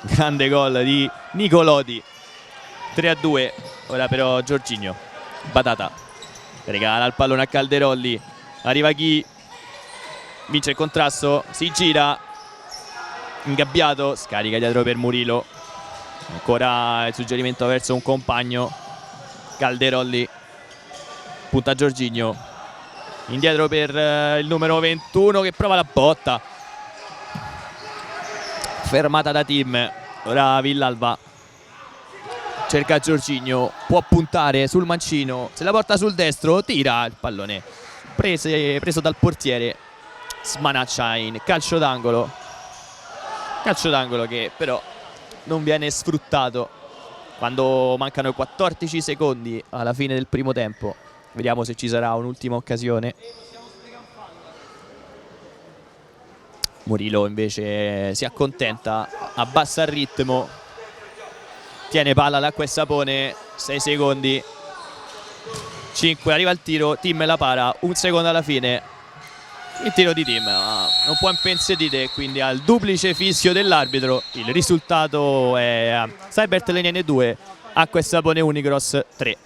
grande gol di Nicolodi. 3-2. Ora però Giorginio, Batata regala il pallone a Calderolli, arriva Chi, vince il contrasto, si gira, ingabbiato, scarica dietro per Murillo, ancora il suggerimento verso un compagno, Calderolli, punta Giorginio, indietro per il numero 21 che prova la botta, fermata da Tim. Ora Villalba cerca Giorginio, può puntare sul mancino, se la porta sul destro, tira il pallone preso dal portiere, smanaccia in calcio d'angolo che però non viene sfruttato quando mancano 14 secondi alla fine del primo tempo. Vediamo se ci sarà un'ultima occasione. Murillo invece si accontenta, abbassa il ritmo, tiene palla l'Acqua e Sapone, 6 secondi, 5, arriva il tiro, Tim la para, 1 secondo alla fine, il tiro di Tim non può impensierire, quindi al duplice fischio dell'arbitro il risultato è Cyber Traniene 2, Acqua e Sapone Unicross 3.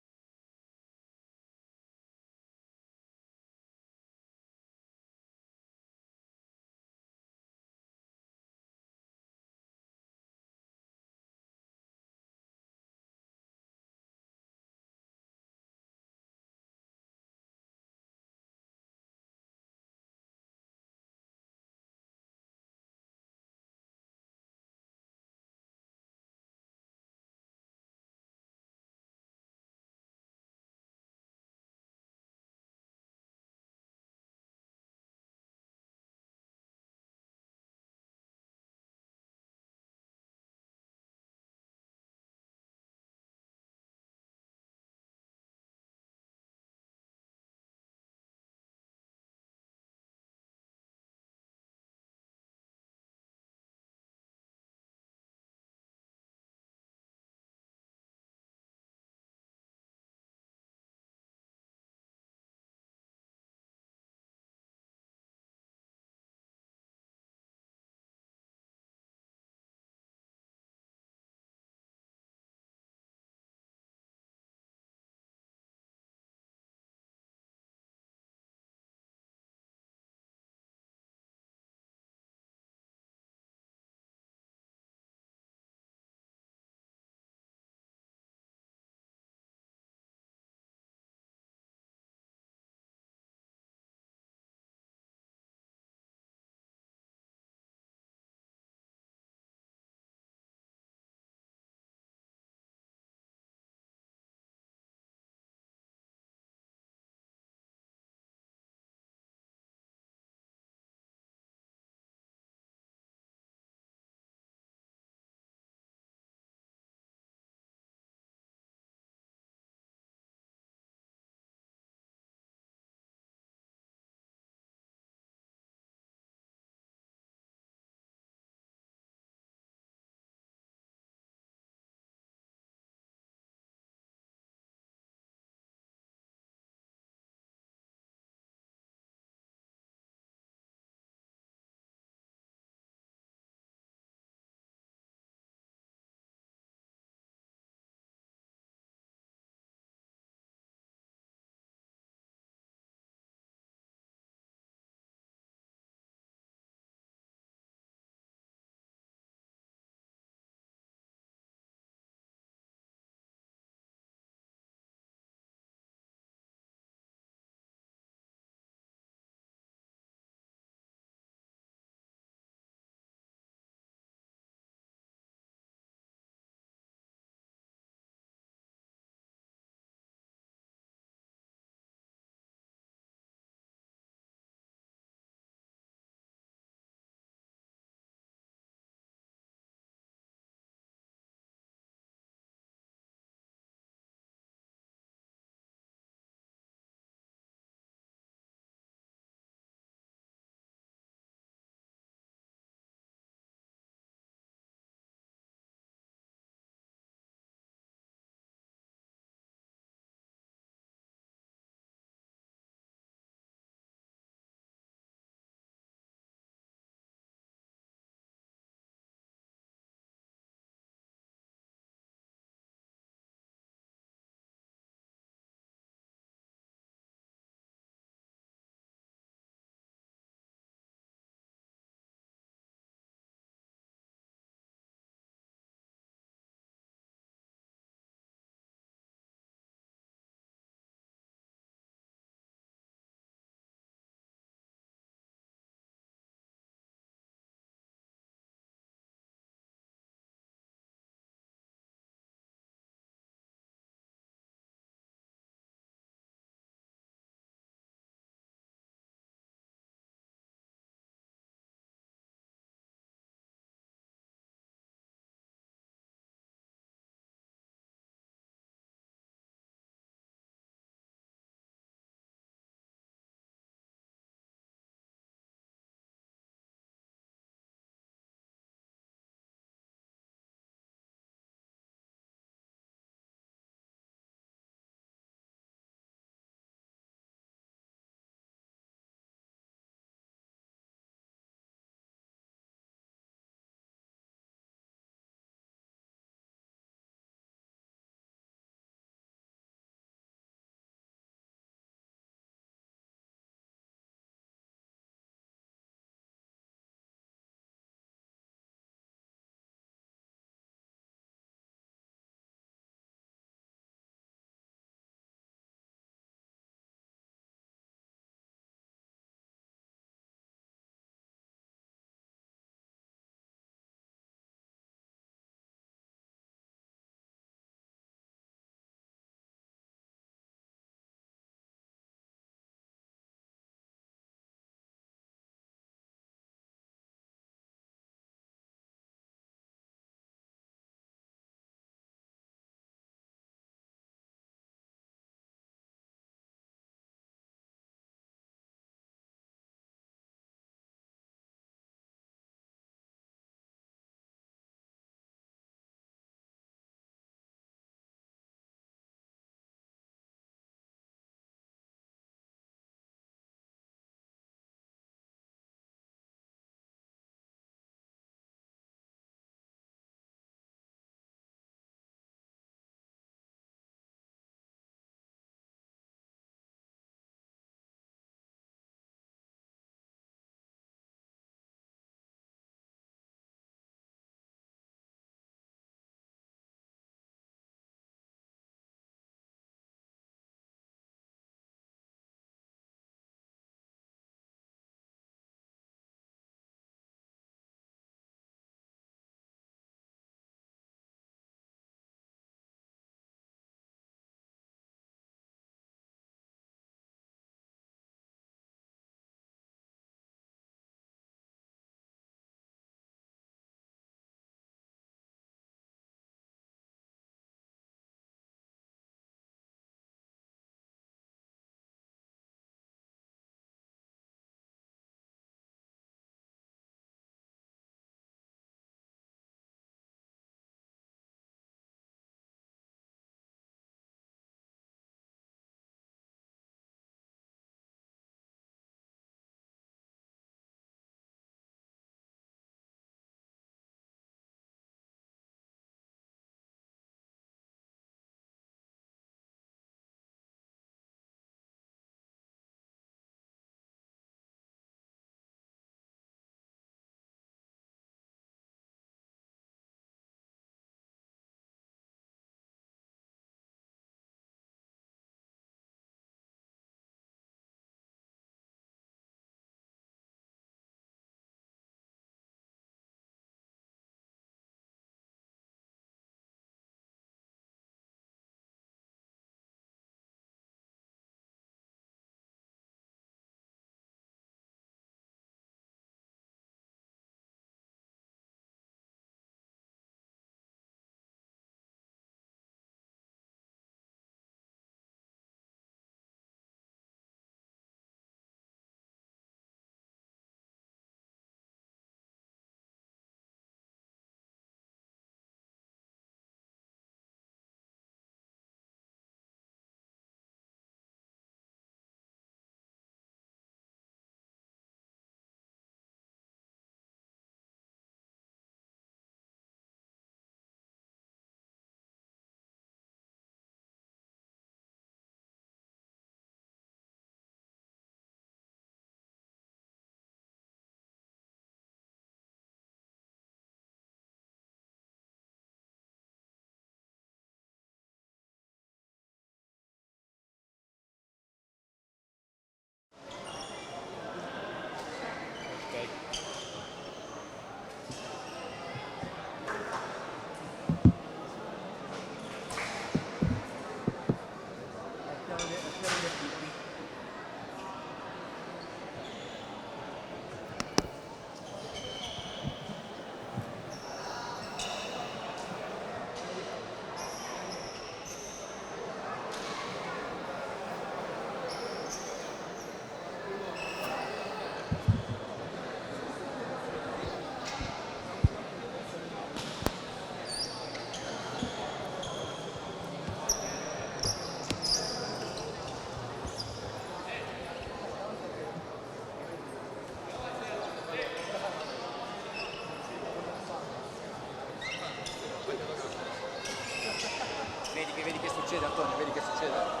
cartone, vedi che succede?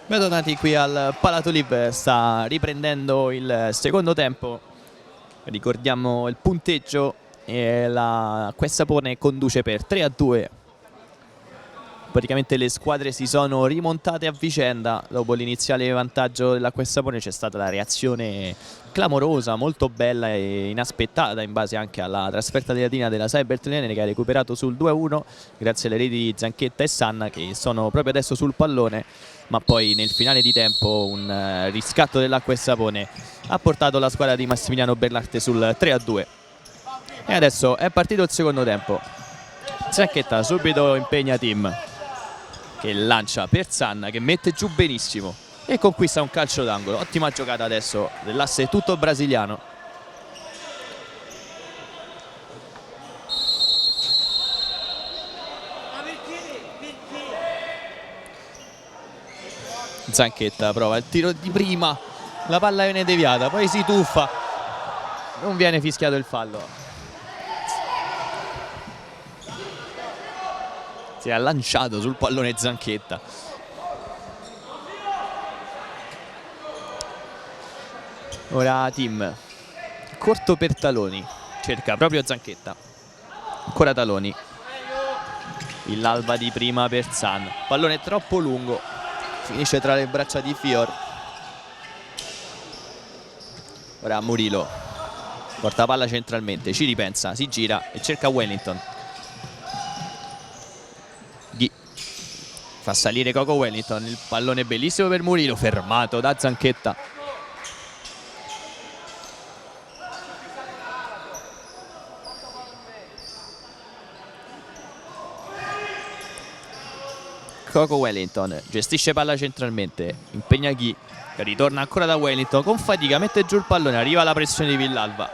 Bentornati qui al Palatoliv, sta riprendendo il secondo tempo. Ricordiamo il punteggio e la Quessapone conduce per 3-2. Praticamente le squadre si sono rimontate a vicenda. Dopo l'iniziale vantaggio della Quessapone c'è stata la reazione clamorosa, molto bella e inaspettata in base anche alla trasferta di Latina della Cyber Italiana, che ha recuperato sul 2-1 grazie alle reti di Zanchetta e Sanna, che sono proprio adesso sul pallone. Ma poi nel finale di tempo un riscatto della Quessapone ha portato la squadra di Massimiliano Berlarte sul 3-2. E adesso è partito il secondo tempo. Zanchetta subito impegna Tim, che lancia per Sanna, che mette giù benissimo e conquista un calcio d'angolo. Ottima giocata adesso dell'asse tutto brasiliano. Zanchetta prova il tiro di prima, la palla viene deviata, poi si tuffa, non viene fischiato il fallo. Si è lanciato sul pallone Zanchetta. Ora Tim, corto per Taloni, cerca proprio Zanchetta, ancora Taloni, l'alba di prima per San, pallone troppo lungo, finisce tra le braccia di Fior. Ora Murilo porta palla centralmente, ci ripensa, si gira e cerca Wellington. Fa salire Coco Wellington, il pallone bellissimo per Murilo, fermato da Zanchetta. Coco Wellington gestisce palla centralmente, impegna Ghi, che ritorna ancora da Wellington, con fatica mette giù il pallone, arriva la pressione di Villalba,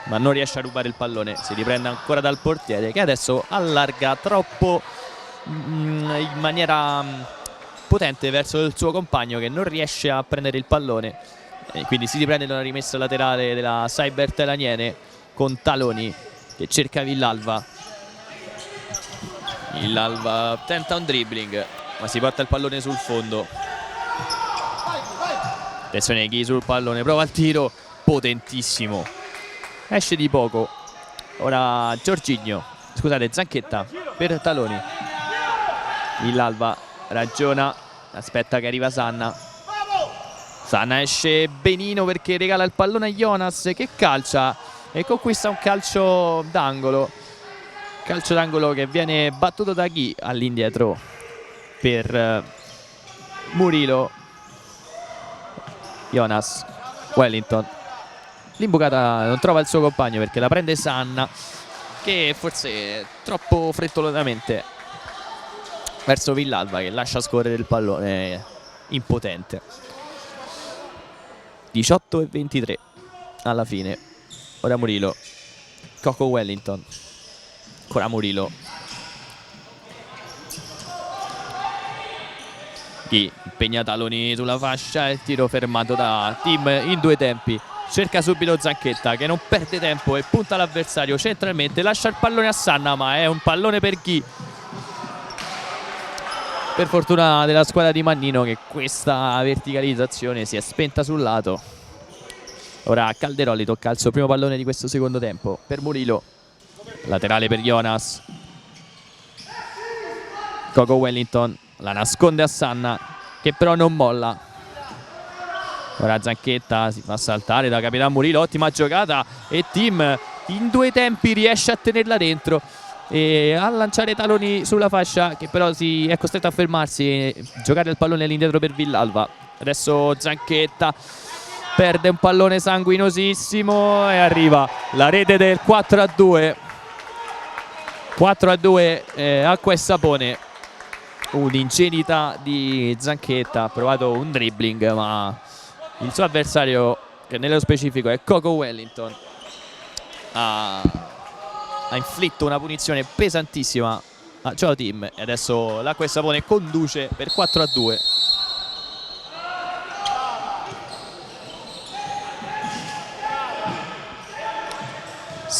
ma non riesce a rubare il pallone, si riprende ancora dal portiere, che adesso allarga troppo in maniera potente verso il suo compagno, che non riesce a prendere il pallone, e quindi si riprende da una rimessa laterale della Cyber Telaniene con Taloni che cerca Villalba. Villalba tenta un dribbling, ma si porta il pallone sul fondo. Attenzione Ghi sul pallone, prova il tiro potentissimo, esce di poco. Ora Giorginio, scusate, Zanchetta per Taloni. Villalba ragiona, aspetta che arriva Sanna. Sanna esce benino perché regala il pallone a Jonas, che calcia e conquista un calcio d'angolo. Calcio d'angolo che viene battuto da Ghi all'indietro per Murilo. Jonas, Wellington, l'imbucata non trova il suo compagno perché la prende Sanna, che forse troppo frettolosamente verso Villalba, che lascia scorrere il pallone impotente. 18-23 alla fine. Ora Murilo, Coco Wellington, ancora Murilo. Chi impegna Taloni sulla fascia e il tiro fermato da Tim in due tempi. Cerca subito Zanchetta, che non perde tempo e punta l'avversario centralmente, lascia il pallone a Sanna, ma è un pallone per Ghi. Per fortuna della squadra di Mannino, che questa verticalizzazione si è spenta sul lato. Ora Calderoli tocca il suo primo pallone di questo secondo tempo per Murilo, laterale per Jonas. Coco Wellington la nasconde a Sanna, che però non molla. Ora Zanchetta si fa saltare da capitano Murilo, ottima giocata, e Tim in due tempi riesce a tenerla dentro e a lanciare Taloni sulla fascia, che però si è costretto a fermarsi e giocare il pallone all'indietro per Villalba. Adesso Zanchetta perde un pallone sanguinosissimo e arriva la rete del 4-2. 4-2 a Quessapone. Un'ingenuità di Zanchetta, ha provato un dribbling, ma il suo avversario, che nello specifico è Coco Wellington, ha inflitto una punizione pesantissima a Joe Tim, e adesso la Quessapone conduce per 4-2.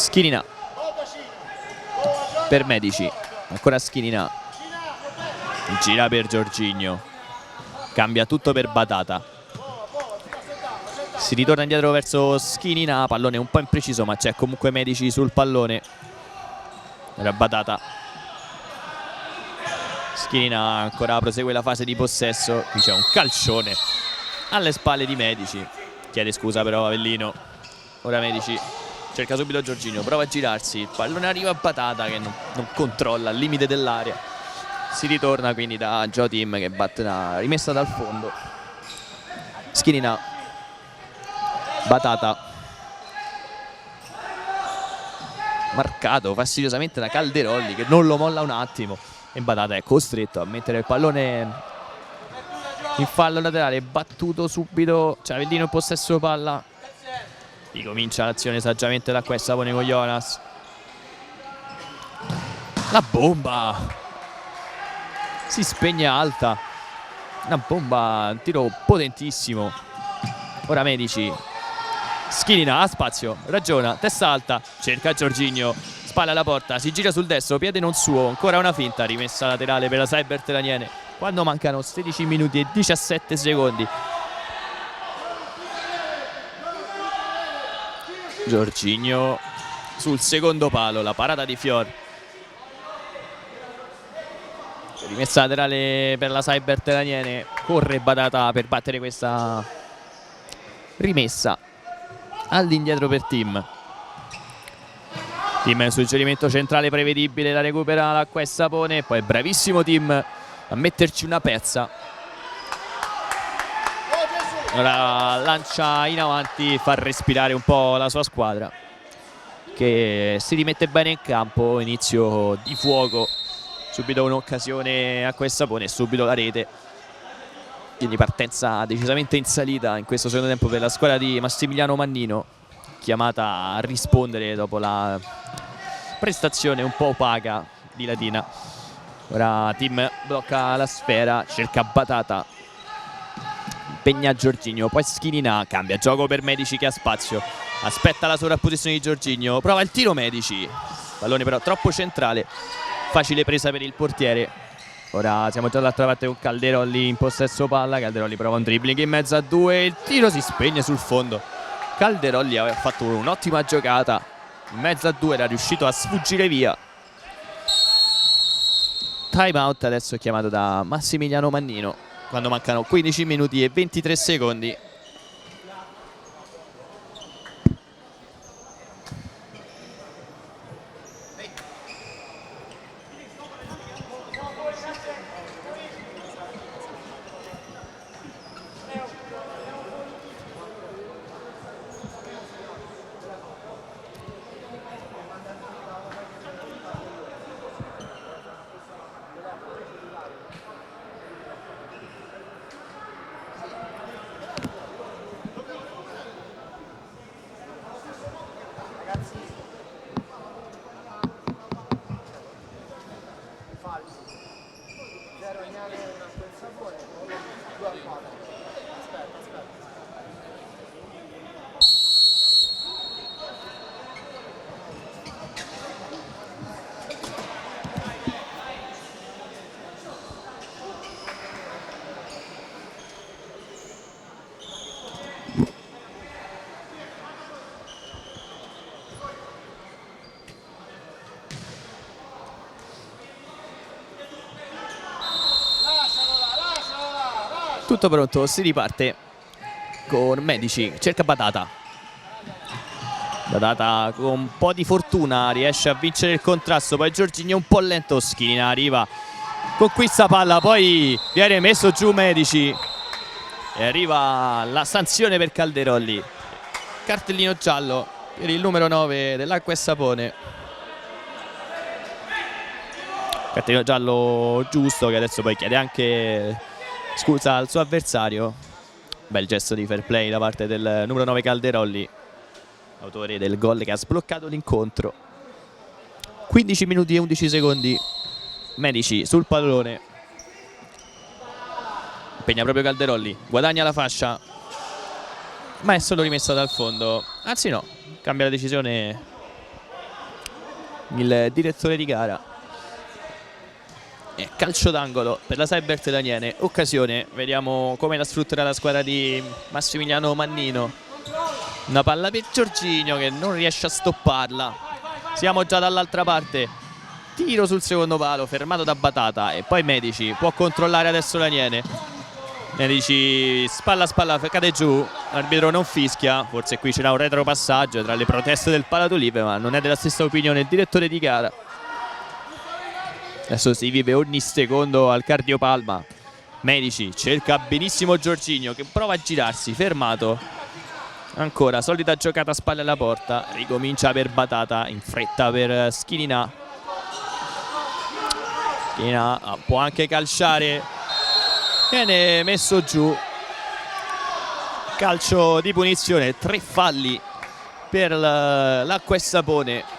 Schinina per Medici, ancora Schinina, gira per Jorginho, cambia tutto per Batata, si ritorna indietro verso Schinina, pallone un po' impreciso ma c'è comunque Medici sul pallone. Era Batata, Schinina ancora prosegue la fase di possesso, qui c'è un calcione alle spalle di Medici, chiede scusa però Avellino. Ora Medici cerca subito Jorginho, prova a girarsi, il pallone arriva a Batata che non controlla al limite dell'area, si ritorna quindi da Joe Team che batte una rimessa dal fondo. Schinina, Batata, marcato fastidiosamente da Calderolli che non lo molla un attimo e Batata è costretto a mettere il pallone in fallo laterale, battuto subito, cioè Avellino in possesso palla. Ricomincia l'azione saggiamente da questa, pone con Jonas. La bomba si spegne alta, una bomba, un tiro potentissimo. Ora Medici, Schinina ha spazio, ragiona, testa alta, cerca Jorginho, spalla alla porta, si gira sul destro, piede non suo, ancora una finta, rimessa laterale per la Saibert Daniele quando mancano 16 minuti e 17 secondi. Jorginho sul secondo palo, la parata di Fior, rimessa laterale per la Saibert Daniele, corre Batata per battere questa rimessa all'indietro per Team. Team è un suggerimento centrale prevedibile, la recupera la questa pone, poi bravissimo Team a metterci una pezza. Ora lancia in avanti, fa respirare un po' la sua squadra che si rimette bene in campo. Inizio di fuoco, subito un'occasione a questa pone, subito la rete, quindi partenza decisamente in salita in questo secondo tempo per la squadra di Massimiliano Mannino, chiamata a rispondere dopo la prestazione un po' opaca di Latina. Ora Team blocca la sfera, cerca Batata, impegna Jorginho, poi Schinina, cambia gioco per Medici che ha spazio, aspetta la sovrapposizione di Jorginho, prova il tiro Medici, pallone però troppo centrale, facile presa per il portiere. Ora siamo già dall'altra parte con Calderolli in possesso palla, Calderolli prova un dribbling in mezzo a due, il tiro si spegne sul fondo. Calderolli aveva fatto un'ottima giocata, in mezzo a due era riuscito a sfuggire via. Time out adesso è chiamato da Massimiliano Mannino quando mancano 15 minuti e 23 secondi. Tutto pronto, si riparte con Medici, cerca Batata. Batata con un po' di fortuna riesce a vincere il contrasto, poi Jorginho un po' lento, Schinina arriva, conquista palla, poi viene messo giù Medici e arriva la sanzione per Calderolli, cartellino giallo per il numero 9 dell'Acqua e Sapone. Cartellino giallo giusto, che adesso poi chiede anche scusa al suo avversario. Bel gesto di fair play da parte del numero 9 Calderolli, autore del gol che ha sbloccato l'incontro. 15 minuti e 11 secondi. Medici sul pallone, impegna proprio Calderolli, guadagna la fascia ma è solo rimessa dal fondo, anzi no, cambia la decisione il direttore di gara. E calcio d'angolo per la Saibert Daniele. Occasione, vediamo come la sfrutterà la squadra di Massimiliano Mannino. Una palla per Giorginio che non riesce a stopparla. Siamo già dall'altra parte. Tiro sul secondo palo, fermato da Batata. E poi Medici può controllare adesso Daniele. Medici spalla a spalla, cade giù. L'arbitro non fischia. Forse qui c'era un retropassaggio tra le proteste del Palatolive, ma non è della stessa opinione il direttore di gara. Adesso si vive ogni secondo al cardiopalma. Medici cerca benissimo Giorginio che prova a girarsi, fermato. Ancora, solita giocata a spalle alla porta. Ricomincia per Batata, in fretta per Schirina. Schirina può anche calciare. Viene messo giù. Calcio di punizione, 3 falli per l'Acqua e Sapone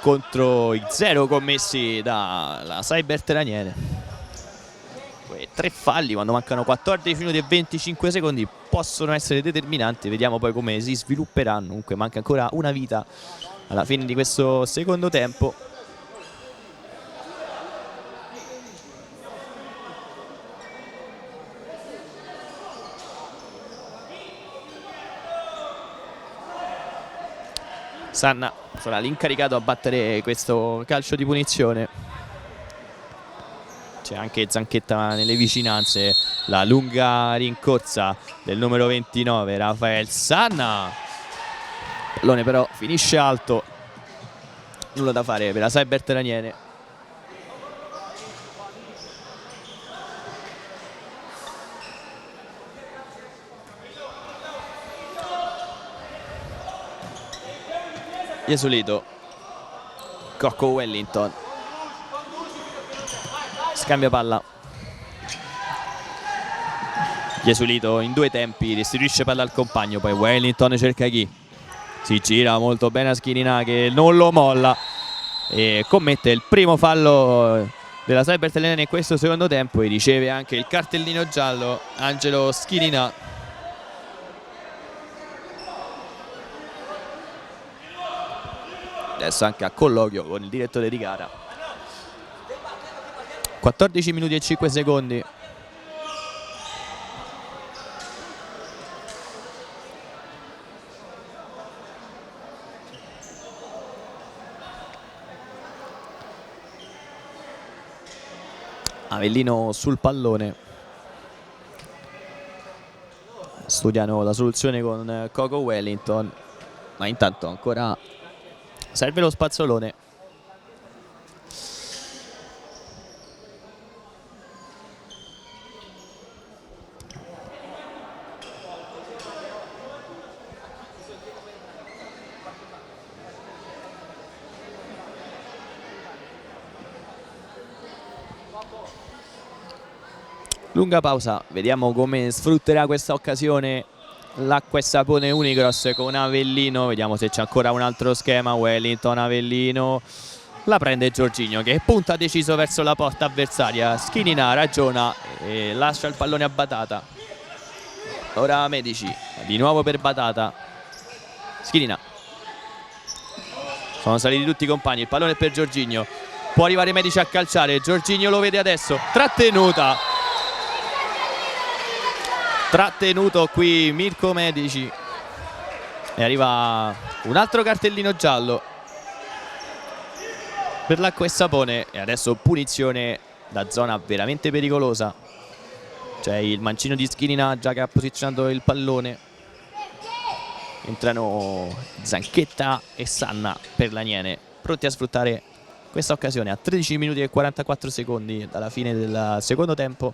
contro i 0 commessi dalla Saibert Daniele. 3 falli quando mancano 14 minuti e 25 secondi possono essere determinanti. Vediamo poi come si svilupperanno. Comunque manca ancora una vita alla fine di questo secondo tempo. Sanna sarà l'incaricato a battere questo calcio di punizione. C'è anche Zanchetta nelle vicinanze. La lunga rincorsa del numero 29 Rafael Sanna. Il pallone però finisce alto. Nulla da fare per la Saibert Daniele. Iesulito, Cocco Wellington, scambia palla. Iesulito in 2 tempi restituisce palla al compagno, poi Wellington cerca chi? Si gira molto bene a Schirina che non lo molla e commette il primo fallo della Saibert Daniele in questo secondo tempo e riceve anche il cartellino giallo Angelo Schirina. Adesso anche a colloquio con il direttore di gara. 14 minuti e 5 secondi. Avellino sul pallone. Studiano la soluzione con Coco Wellington, ma intanto ancora serve lo spazzolone. Lunga pausa, vediamo come sfrutterà questa occasione l'Acqua e Sapone Unicross con Avellino. Vediamo se c'è ancora un altro schema. Wellington, Avellino, la prende Giorginio che punta deciso verso la porta avversaria. Schirina ragiona e lascia il pallone a Batata. Ora Medici, di nuovo per Batata. Schirina, sono saliti tutti i compagni, il pallone è per Giorginio. Può arrivare Medici a calciare, Giorginio lo vede adesso, trattenuto qui Mirko Medici e arriva un altro cartellino giallo per l'Acqua e Sapone e adesso punizione da zona veramente pericolosa. C'è il mancino di Schirina già che ha posizionato il pallone. Entrano Zanchetta e Sanna per l'Aniene, pronti a sfruttare questa occasione a 13 minuti e 44 secondi dalla fine del secondo tempo.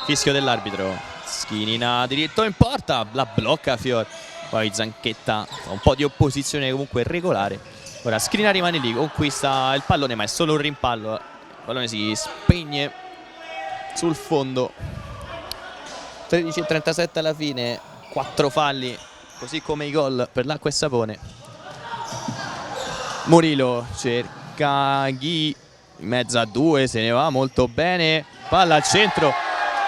Fischio dell'arbitro. Schirina diritto in porta, la blocca Fior. Poi Zanchetta fa un po' di opposizione comunque regolare. Ora Schirina rimane lì, conquista il pallone ma è solo un rimpallo. Il pallone si spegne sul fondo. 13:37 alla fine, 4 falli, così come i gol per l'Acqua e Sapone. Murilo cerca Ghi, in mezzo a due, se ne va molto bene, palla al centro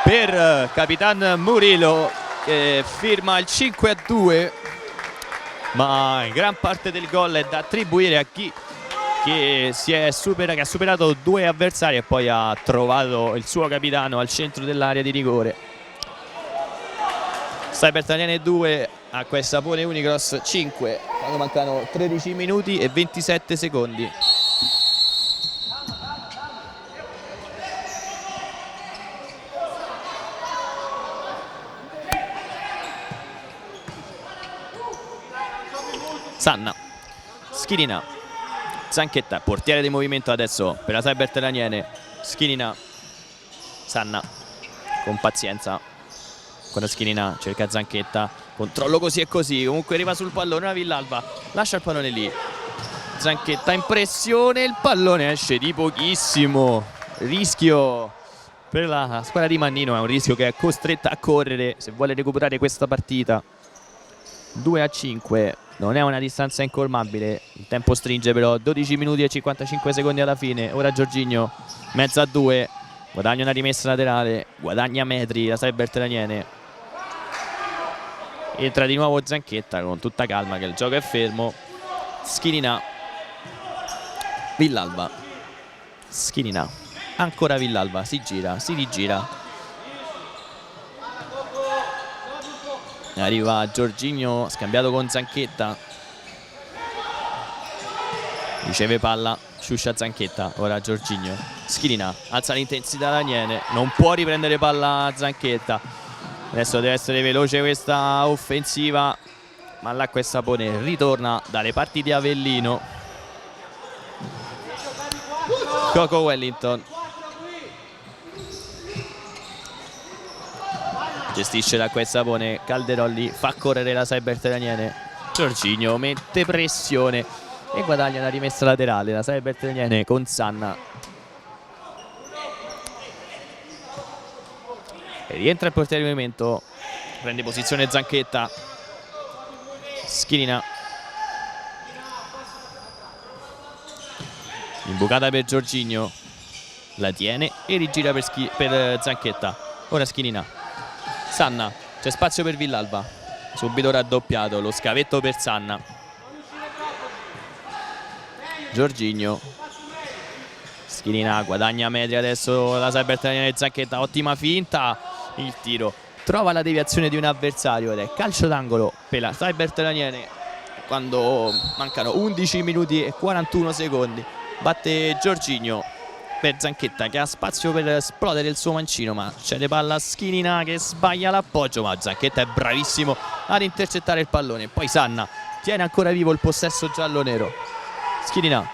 per Capitan Murillo che firma il 5-2, ma gran parte del gol è da attribuire a chi che ha superato due avversari e poi ha trovato il suo capitano al centro dell'area di rigore. Cyber Italiane 2 a questa Sapone Unicross 5 quando mancano 13 minuti e 27 secondi. Sanna, Schirina, Zanchetta, portiere di movimento adesso per la Cyber Italiane. Schirina, Sanna con pazienza, con Schirina cerca Zanchetta, controllo così e così, comunque arriva sul pallone la Villalba, lascia il pallone lì, Zanchetta in pressione, il pallone esce di pochissimo, rischio per la squadra di Mannino, è un rischio che è costretta a correre se vuole recuperare questa partita. 2-5, non è una distanza incolmabile, il tempo stringe però, 12 minuti e 55 secondi alla fine. Ora Giorginio, mezzo a due, guadagna una rimessa laterale, guadagna metri la Cyber Italiane. Entra di nuovo Zanchetta con tutta calma che il gioco è fermo. Schirina, Villalba, Schirina, ancora Villalba, si gira, si rigira. Arriva Giorginio scambiato con Zanchetta, riceve palla, sciuscia Zanchetta, ora Giorginio, Schirina, alza l'intensità Daniele, non può riprendere palla Zanchetta, adesso deve essere veloce questa offensiva, ma l'acqua e sapone ritorna dalle parti di Avellino. Coco Wellington gestisce l'acqua e sapone, Calderolli fa correre la Cyber Italiane, Giorginio mette pressione e guadagna la rimessa laterale la Cyber Italiane con Sanna. E rientra il portiere di movimento, prende posizione Zanchetta, Schirina, imbucata per Giorginio, la tiene e rigira per Zanchetta. Ora Schirina, Sanna, c'è spazio per Villalba, subito raddoppiato lo scavetto per Sanna. Giorginio, Schirina guadagna metri adesso la Cyber Italiane, Zanchetta, ottima finta, il tiro trova la deviazione di un avversario ed è calcio d'angolo per la Cyber Italiane quando mancano 11 minuti e 41 secondi. Batte Giorginio per Zanchetta che ha spazio per esplodere il suo mancino, ma c'è le palla a Schirina che sbaglia l'appoggio, ma Zanchetta è bravissimo ad intercettare il pallone. Poi Sanna tiene ancora vivo il possesso giallo-nero. Schirina,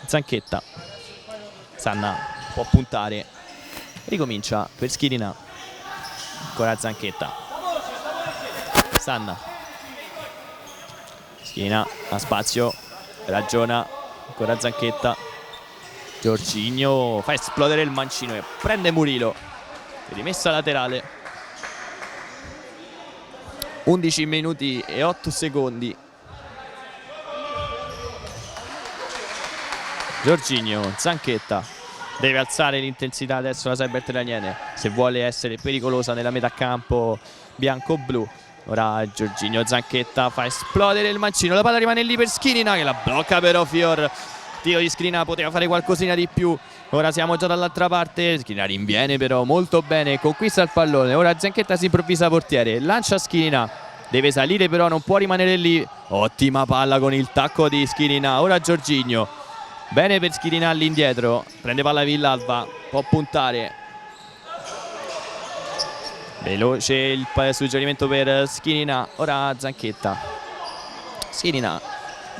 Zanchetta, Sanna può puntare, ricomincia per Schirina, ancora Zanchetta, Sanna, Schirina ha spazio, ragiona, ancora Zanchetta, Giorginio fa esplodere il mancino e prende Murillo, rimessa laterale. 11 minuti e 8 secondi. Giorginio, Zanchetta deve alzare l'intensità adesso la Cyber Italiane se vuole essere pericolosa nella metà campo bianco-blu. Ora Giorginio, Zanchetta fa esplodere il mancino, la palla rimane lì per Schirina che la blocca però Fior. Tiro di Schirina, poteva fare qualcosina di più. Ora siamo già dall'altra parte, Schirina rinviene però molto bene, conquista il pallone. Ora Zanchetta si improvvisa portiere, lancia Schirina, deve salire però non può rimanere lì. Ottima palla con il tacco di Schirina. Ora Giorginio, bene per Schirina all'indietro, prende palla Villalba, può puntare, veloce il suggerimento per Schirina. Ora Zanchetta, Schirina,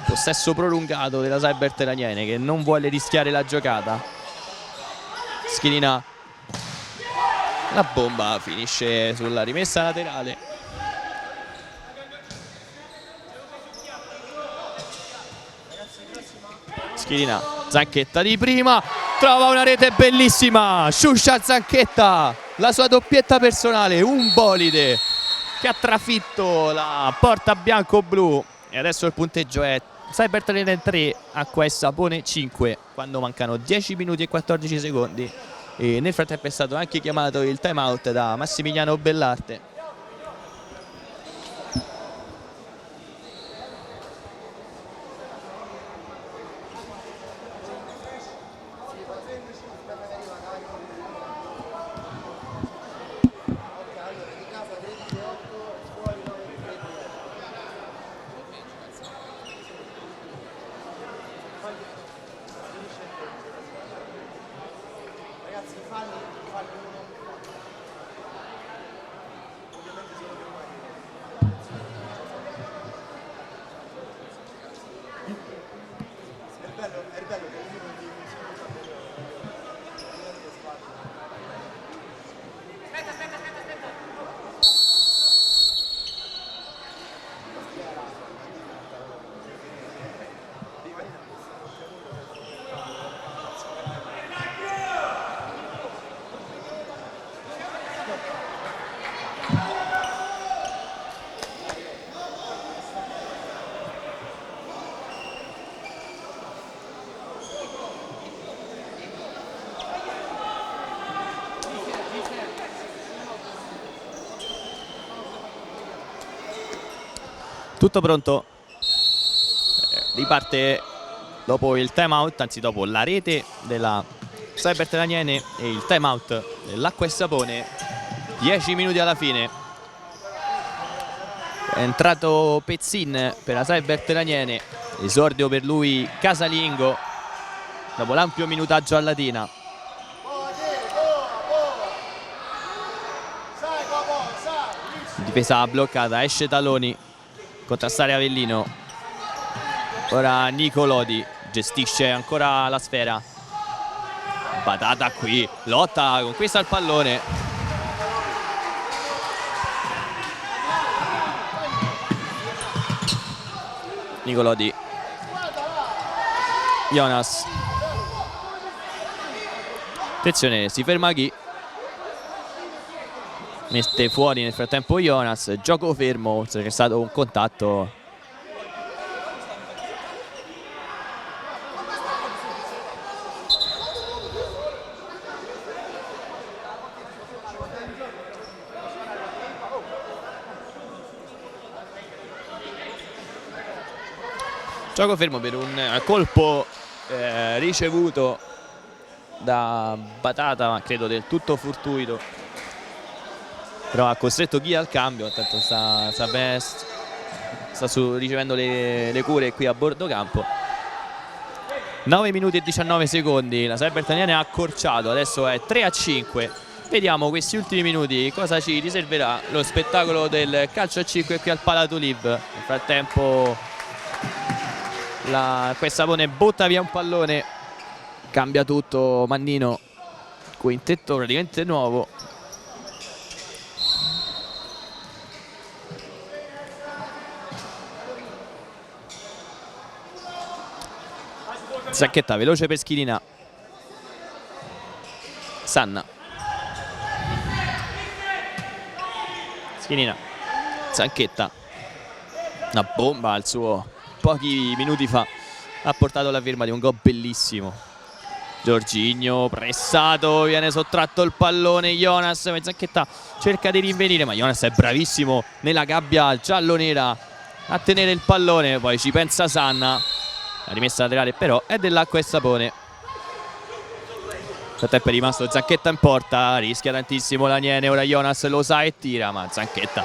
possesso prolungato della Cyber Italiane che non vuole rischiare la giocata. Schirina, la bomba finisce sulla rimessa laterale. Schirina, Zanchetta di prima, trova una rete bellissima, sciuscia Zanchetta, la sua doppietta personale, un bolide che ha trafitto la porta bianco-blu. E adesso il punteggio è Cyber Italiane 3 a Sapone 5. quando mancano 10 minuti e 14 secondi. E nel frattempo è stato anche chiamato il time out da Massimiliano Bellarte. Tutto pronto, riparte dopo il time out, anzi dopo la rete della Cyber Teraniene e il time out dell'Acqua e Sapone. 10 minuti alla fine, è entrato Pezzin per la Cyber Teraniene, esordio per lui casalingo dopo l'ampio minutaggio a Latina. Difesa bloccata, esce Taloni, contrastare Avellino. Ora Nicolodi gestisce ancora la sfera. Batata qui, lotta, conquista il pallone. Nicolodi, Jonas, attenzione, si ferma chi? Mette fuori nel frattempo Jonas, gioco fermo, c'è stato un contatto. Gioco fermo per un colpo ricevuto da Batata, ma credo del tutto fortuito. Però ha costretto Ghia al cambio, intanto sta ricevendo le cure qui a bordo campo. 9 minuti e 19 secondi, la Cyber Teraniene ha accorciato, adesso è 3-5. Vediamo questi ultimi minuti cosa ci riserverà lo spettacolo del calcio a 5 qui al Palato Liv. Nel frattempo l'Acqua e Sapone butta via un pallone, cambia tutto Mannino, quintetto praticamente nuovo. Zacchetta veloce per Schirina. Sanna, Schirina, Zacchetta, una bomba al suo, pochi minuti fa ha portato la firma di un gol bellissimo. Giorginio pressato, viene sottratto il pallone, Jonas, Zacchetta cerca di rinvenire, ma Jonas è bravissimo nella gabbia giallonera a tenere il pallone, poi ci pensa Sanna. La rimessa laterale però è dell'Acqua e Sapone. Nel frattempo è rimasto Zacchetta in porta, rischia tantissimo l'Aniene, ora Jonas lo sa e tira, ma Zacchetta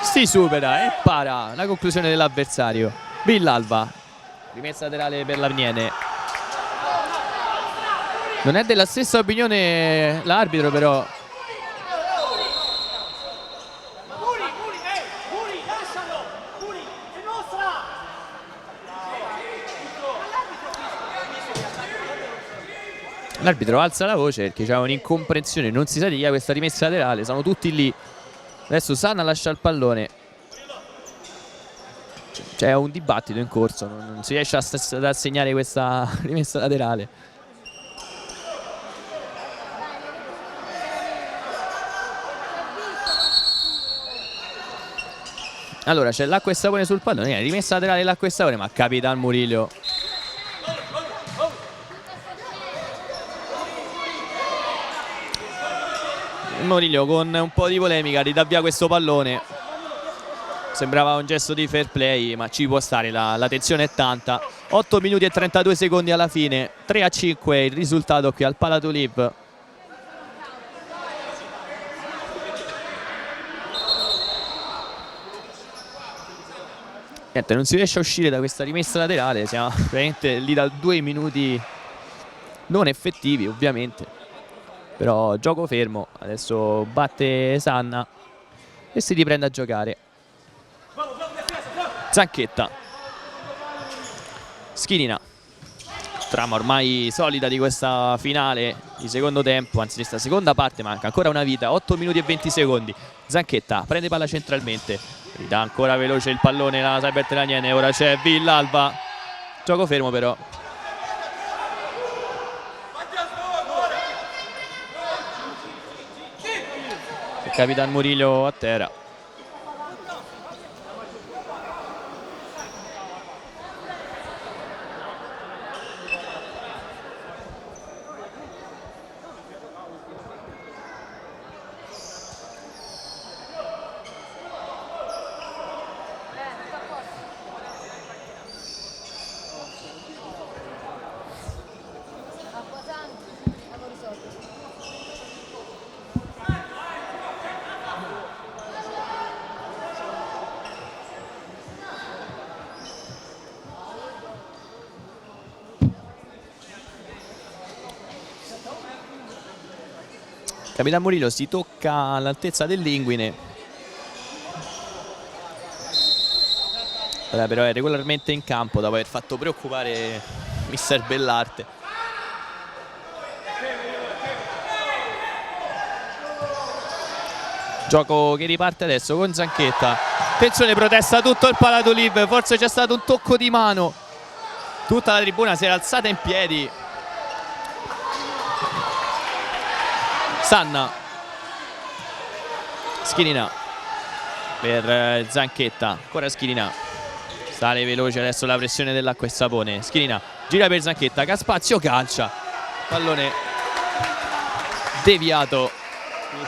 si supera e para la conclusione dell'avversario. Villalba, rimessa laterale per l'Aniene. Non è della stessa opinione l'arbitro, però l'arbitro alza la voce perché c'è un'incomprensione, non si sa di chi ha questa rimessa laterale, sono tutti lì. Adesso Sanna lascia il pallone, c'è un dibattito in corso, non si riesce ad assegnare questa rimessa laterale. Allora c'è l'Acqua e Sapone sul pallone, rimessa laterale l'Acqua e Sapone, ma Capitan Murillo Moriglio con un po' di polemica ridà via questo pallone. Sembrava un gesto di fair play, ma ci può stare, la tensione è tanta. 8 minuti e 32 secondi alla fine, 3-5 il risultato qui al Palatoliv. Niente, non si riesce a uscire da questa rimessa laterale, siamo veramente lì da 2 minuti non effettivi ovviamente, però gioco fermo. Adesso batte Sanna e si riprende a giocare. Zanchetta, Schinina, trama ormai solida di questa finale di secondo tempo, anzi di questa seconda parte. Manca ancora una vita, 8 minuti e 20 secondi. Zanchetta prende palla centralmente, ridà ancora veloce il pallone la Saibert Laniene. Ora c'è Villalba, gioco fermo però. Il Capitan Murillo a terra. Capitan Murillo si tocca all'altezza dell'inguine. Ora però è regolarmente in campo dopo aver fatto preoccupare mister Bellarte. Gioco che riparte adesso con Zanchetta. Attenzione, protesta tutto il Palatoliv, forse c'è stato un tocco di mano. Tutta la tribuna si era alzata in piedi. Sanna, Schinina per Zanchetta, ancora Schinina, sale veloce adesso la pressione dell'acqua e sapone. Schinina gira per Zanchetta, Caspazio calcia, pallone deviato,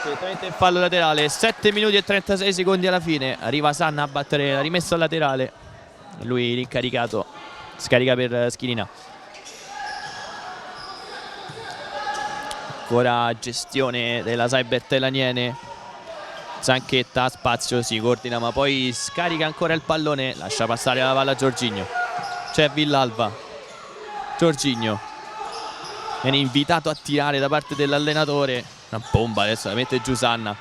direttamente in fallo laterale. 7 minuti e 36 secondi alla fine, arriva Sanna a battere la rimessa al laterale, lui rincaricato, scarica per Schinina. Ancora gestione della Saibert Laniene. Zanchetta, spazio, si coordina ma poi scarica ancora il pallone, lascia passare la palla a Giorginio. C'è Villalba, Giorginio viene invitato a tirare da parte dell'allenatore, una bomba, adesso la mette giù Sanna.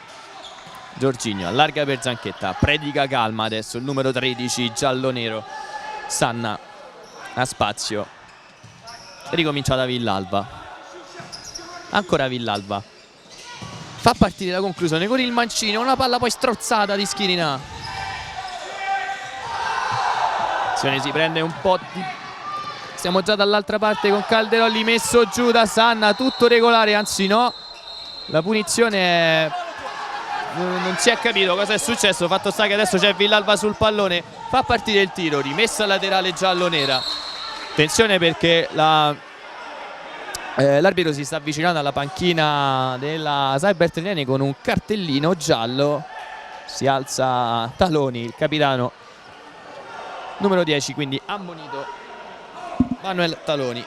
Giorginio allarga per Zanchetta, predica calma adesso il numero 13 giallo-nero. Sanna a spazio, ricomincia da Villalba. Ancora Villalba, fa partire la conclusione con il mancino, una palla poi strozzata di Schinina. Si prende un po' di... Siamo già dall'altra parte con Calderolli messo giù da Sanna, tutto regolare, anzi no, la punizione è... non si è capito cosa è successo. Fatto sta che adesso c'è Villalba sul pallone, fa partire il tiro, rimessa laterale giallo-nera. Attenzione perché l'arbitro si sta avvicinando alla panchina della Saibert Laniene con un cartellino giallo. Si alza Taloni, il capitano numero 10, quindi ammonito Manuel Taloni.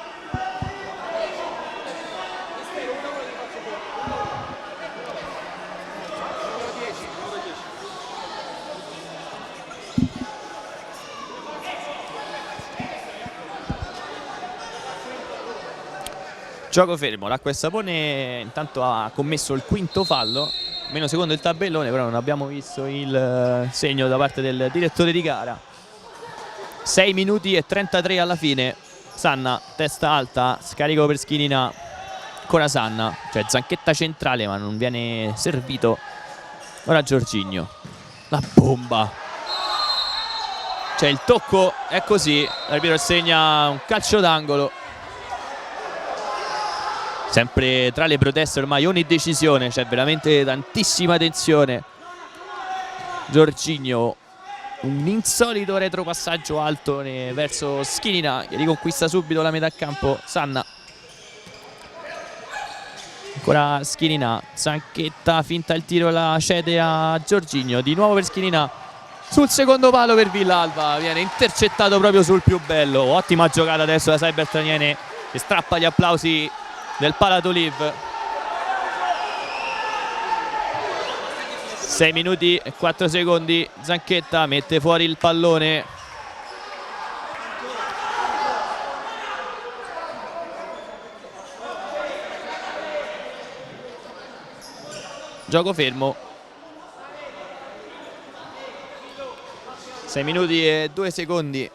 Gioco fermo, l'acqua e sapone intanto ha commesso il quinto fallo, meno secondo il tabellone, però non abbiamo visto il segno da parte del direttore di gara. 6 minuti e 33 alla fine. Sanna, testa alta, scarico per Schinina, ancora Sanna, cioè Zanchetta centrale ma non viene servito. Ora Giorginio, la bomba, c'è il tocco, è così, l'arbitro segna un calcio d'angolo. Sempre tra le proteste ormai ogni decisione, c'è veramente tantissima tensione. Giorginio, un insolito retropassaggio alto verso Schinina che riconquista subito la metà campo. Sanna, Ancora Schirina, Zanchetta finta il tiro, la cede a Giorginio, di nuovo per Schirina sul secondo palo per Villalba, viene intercettato proprio sul più bello. Ottima giocata adesso da Cyber Traniene che strappa gli applausi del Palatoliv. 6 minuti e 4 secondi, Zanchetta mette fuori il pallone. Gioco fermo. 6 minuti e 2 secondi.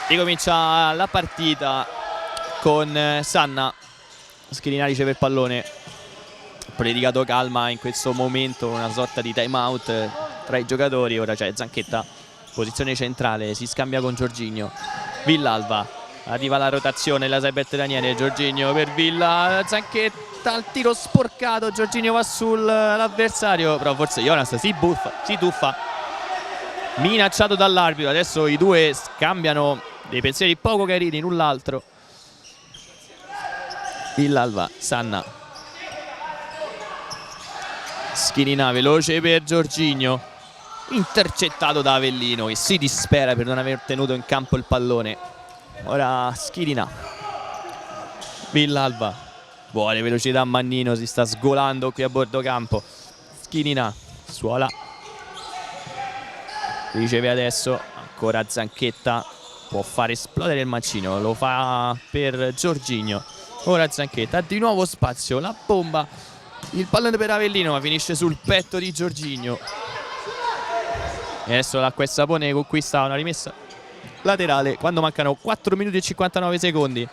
Ricomincia la partita con Sanna. Schirina riceve il pallone, predicato calma in questo momento, una sorta di time out tra i giocatori. Ora c'è Zanchetta, posizione centrale, si scambia con Giorginio. Villalba, arriva la rotazione, la Cyber Traniene, Giorginio per Villa, Zanchetta, il tiro sporcato, Giorginio va sull'avversario, però forse Jonas si tuffa, minacciato dall'arbitro. Adesso i due scambiano dei pensieri poco carini l'un l'altro. Villalba, Sanna, Schirina veloce per Giorginio, intercettato da Avellino che si dispera per non aver tenuto in campo il pallone. Ora Schirina, Villalba, vuole velocità a Mannino, si sta sgolando qui a bordo campo. Schirina, Suola, riceve adesso, ancora Zanchetta, può fare esplodere il mancino, lo fa per Giorginio. Ora Zanchetta, di nuovo spazio, la bomba, il pallone per Avellino ma finisce sul petto di Giorginio. E adesso l'Acqua e Sapone conquista una rimessa laterale quando mancano 4 minuti e 59 secondi.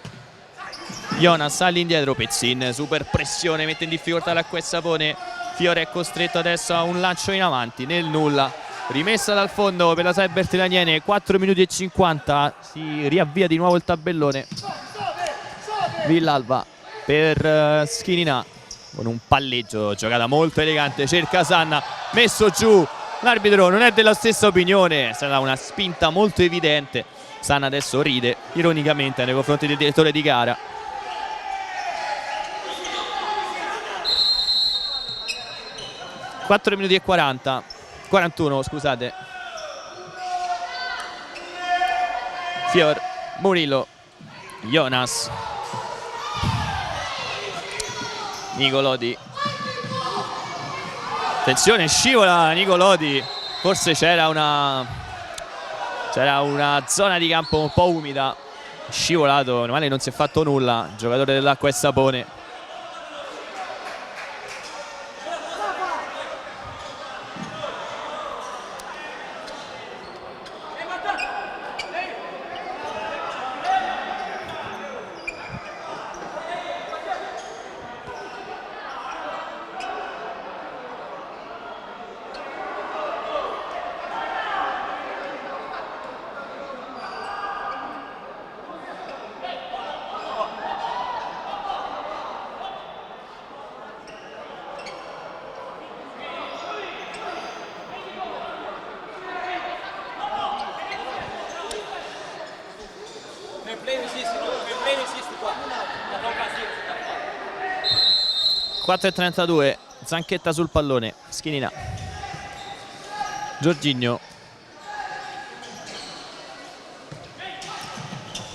Jonas all'indietro, Pezzin, super pressione, mette in difficoltà l'Acqua e Sapone. Fiore è costretto adesso a un lancio in avanti nel nulla. Rimessa dal fondo per la Cyber Traniene, 4 minuti e 50, si riavvia di nuovo il tabellone. Villalba per Schirina con un palleggio, giocata molto elegante, cerca Sanna, messo giù, l'arbitro non è della stessa opinione, è stata una spinta molto evidente. Sanna adesso ride ironicamente nei confronti del direttore di gara. Quattro minuti e 41, scusate. Fior, Murillo, Jonas, Nicolodi. Attenzione, scivola Nicolodi. Forse c'era una zona di campo un po' umida. Scivolato, normale non si è fatto nulla. Giocatore dell'Acqua e Sapone. Qua 4:32, Zanchetta sul pallone, Schirina, Giorginio,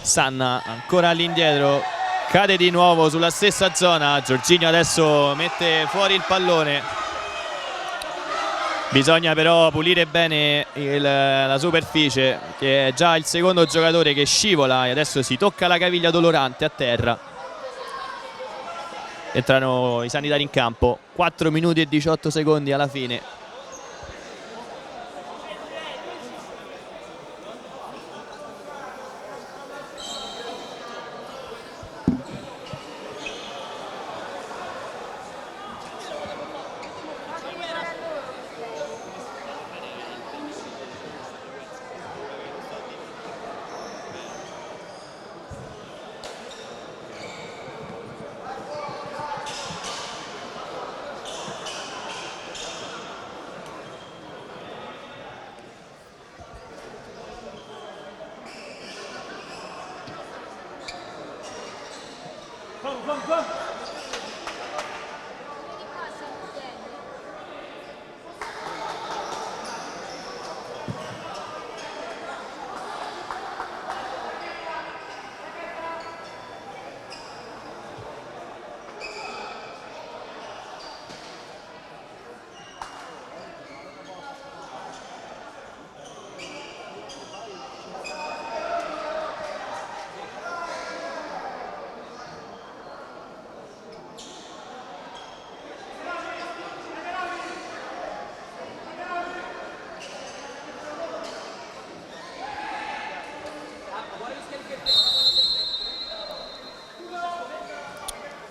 Sanna ancora all'indietro, cade di nuovo sulla stessa zona. Giorginio adesso mette fuori il pallone. Bisogna però pulire bene la superficie, che è già il secondo giocatore che scivola e adesso si tocca la caviglia dolorante a terra. Entrano i sanitari in campo. 4 minuti e 18 secondi alla fine.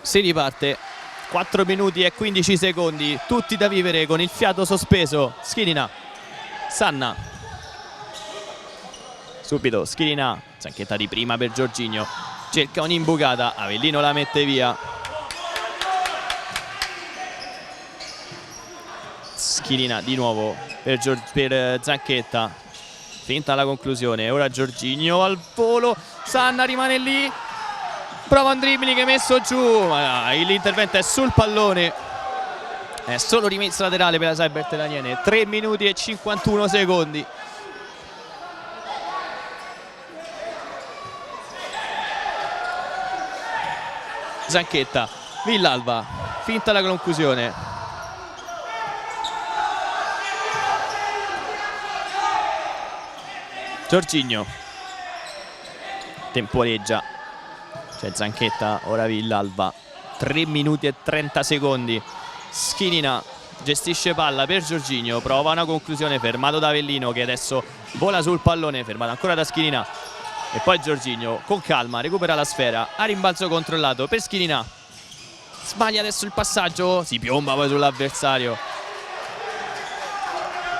Si riparte. 4 minuti e 15 secondi, tutti da vivere con il fiato sospeso. Schirina, Sanna, subito Schirina, Zanchetta di prima per Giorginio, cerca un'imbucata, Avellino la mette via. Schirina di nuovo per Zanchetta, finta la conclusione, ora Giorginio al volo, Sanna rimane lì, prova un dribbling messo giù, ma l'intervento è sul pallone, è solo rimessa laterale per la Saibert Daniele. 3 minuti e 51 secondi. Zanchetta, Villalba, finta la conclusione, Giorginio temporeggia, c'è Zanchetta, ora Villalba. 3 minuti e 30 secondi. Schirina gestisce palla per Giorginio, prova una conclusione, fermato da Avellino che adesso vola sul pallone, fermato ancora da Schirina. E poi Giorginio con calma recupera la sfera, a rimbalzo controllato per Schirina, sbaglia adesso il passaggio, si piomba poi sull'avversario,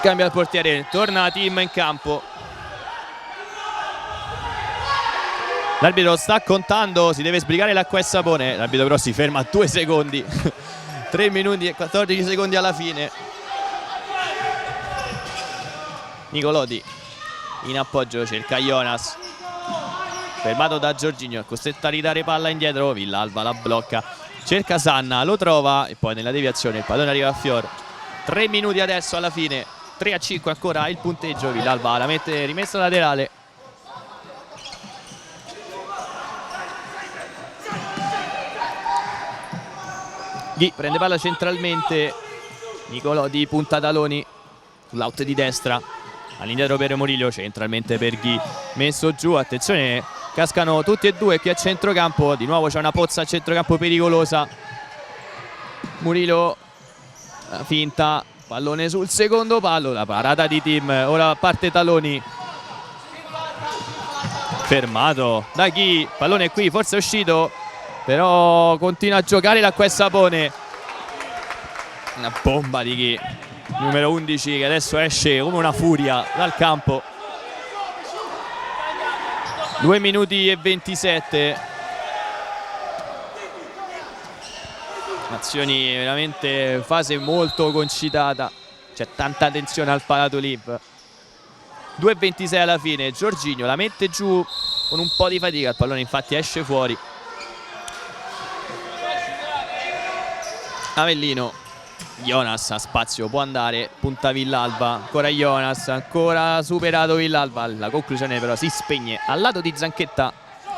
cambia il portiere, torna la team in campo. L'arbitro sta contando, si deve sbrigare l'acqua e sapone, l'arbitro però si ferma a 2 secondi. 3 minuti e 14 secondi alla fine. Nicolodi in appoggio, cerca Jonas, fermato da Giorginio, è costretto a ridare palla indietro, Villalba la blocca, cerca Sanna, lo trova e poi nella deviazione il pallone arriva a Fior. 3 minuti adesso alla fine, 3-5 ancora il punteggio, Villalba la mette rimessa laterale. Ghi prende palla centralmente, Nicolodi punta taloni sull'out di destra, all'indietro per Murillo, centralmente per Ghi, messo giù, attenzione, cascano tutti e due qui a centrocampo, di nuovo c'è una pozza a centrocampo pericolosa. Murillo, finta, pallone sul secondo palo, la parata di team, ora parte Taloni, fermato da Ghi, pallone qui, forse è uscito, però continua a giocare l'acqua e sapone. Una bomba di Ghi, numero 11, che adesso esce come una furia dal campo. 2 minuti e 27. Azioni veramente, fase molto concitata, c'è tanta tensione al Palatolib. 2:26 alla fine, Giorginio la mette giù con un po' di fatica, il pallone infatti esce fuori. Avellino, Jonas ha spazio, può andare, punta Villalba, ancora Jonas, ancora superato Villalba, la conclusione però si spegne al lato di Zanchetta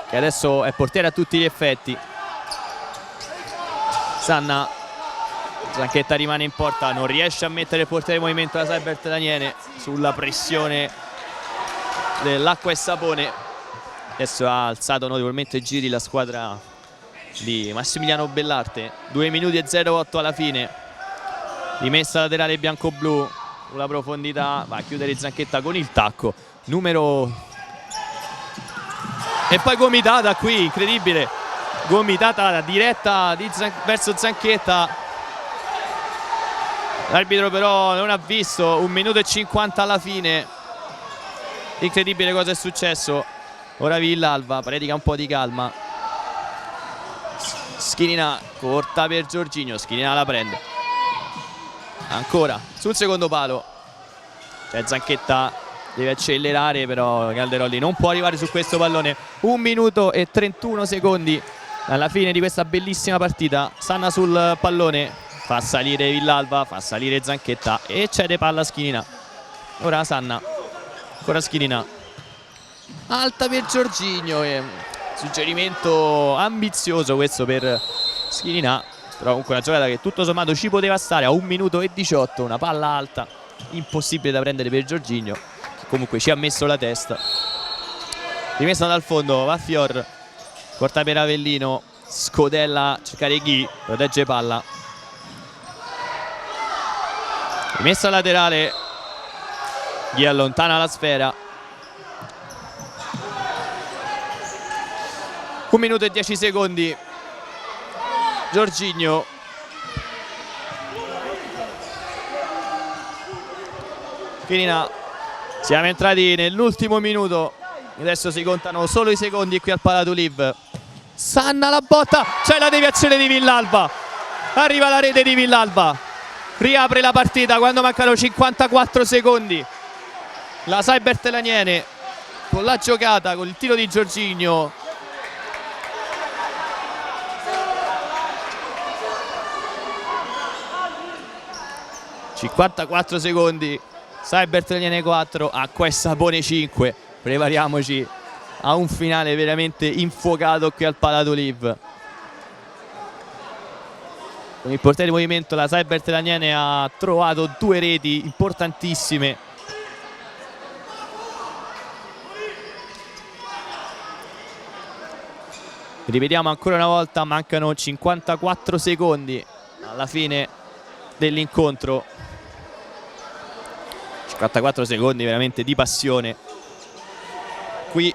che adesso è portiere a tutti gli effetti. Sanna, Zanchetta rimane in porta, non riesce a mettere il portiere in movimento la Saibert Daniele sulla pressione dell'acqua e sapone. Adesso ha alzato notevolmente i giri la squadra di Massimiliano Bellarte. 2 minuti e 08 alla fine. Rimessa laterale bianco-blu sulla profondità, va a chiudere Zanchetta con il tacco numero, e poi gomitata qui, incredibile, gomitata diretta verso Zanchetta. L'arbitro però non ha visto. 1 minuto e 50 alla fine. Incredibile cosa è successo. Ora Villalba predica un po' di calma. Schirina corta per Giorginio, Schirina la prende ancora sul secondo palo. Cioè Zanchetta deve accelerare, però Calderoli non può arrivare su questo pallone. 1 minuto e 31 secondi alla fine di questa bellissima partita. Sanna sul pallone, fa salire Villalba, fa salire Zanchetta e cede palla a Schirina. Ora Sanna, ancora Schirina, alta per Giorginio, suggerimento ambizioso questo per Schirina, però comunque una giocata che tutto sommato ci poteva stare. A 1 minuto e 18, una palla alta impossibile da prendere per Giorginio, che comunque ci ha messo la testa. Rimessa dal fondo, va Fior, corta per Avellino, scodella a cercare Ghi, protegge palla. Rimessa laterale, Ghi allontana la sfera. 1 minuto e 10 secondi. Giorginio, Schirina. Siamo entrati nell'ultimo minuto, adesso si contano solo i secondi qui al Palatuliv. Sanna la botta, c'è la deviazione di Villalba, arriva la rete di Villalba, riapre la partita quando mancano 54 secondi. La Cyber Telaniene con la giocata, con il tiro di Giorginio. ...54 secondi, Cyber Telaniene 4, Acqua e Sapone 5. Prepariamoci a un finale veramente infuocato qui al Palatuliv. Con il portiere di movimento la Cyber Telaniene ha trovato 2 reti importantissime. Ripetiamo ancora una volta, mancano 54 secondi alla fine dell'incontro. 54 secondi veramente di passione qui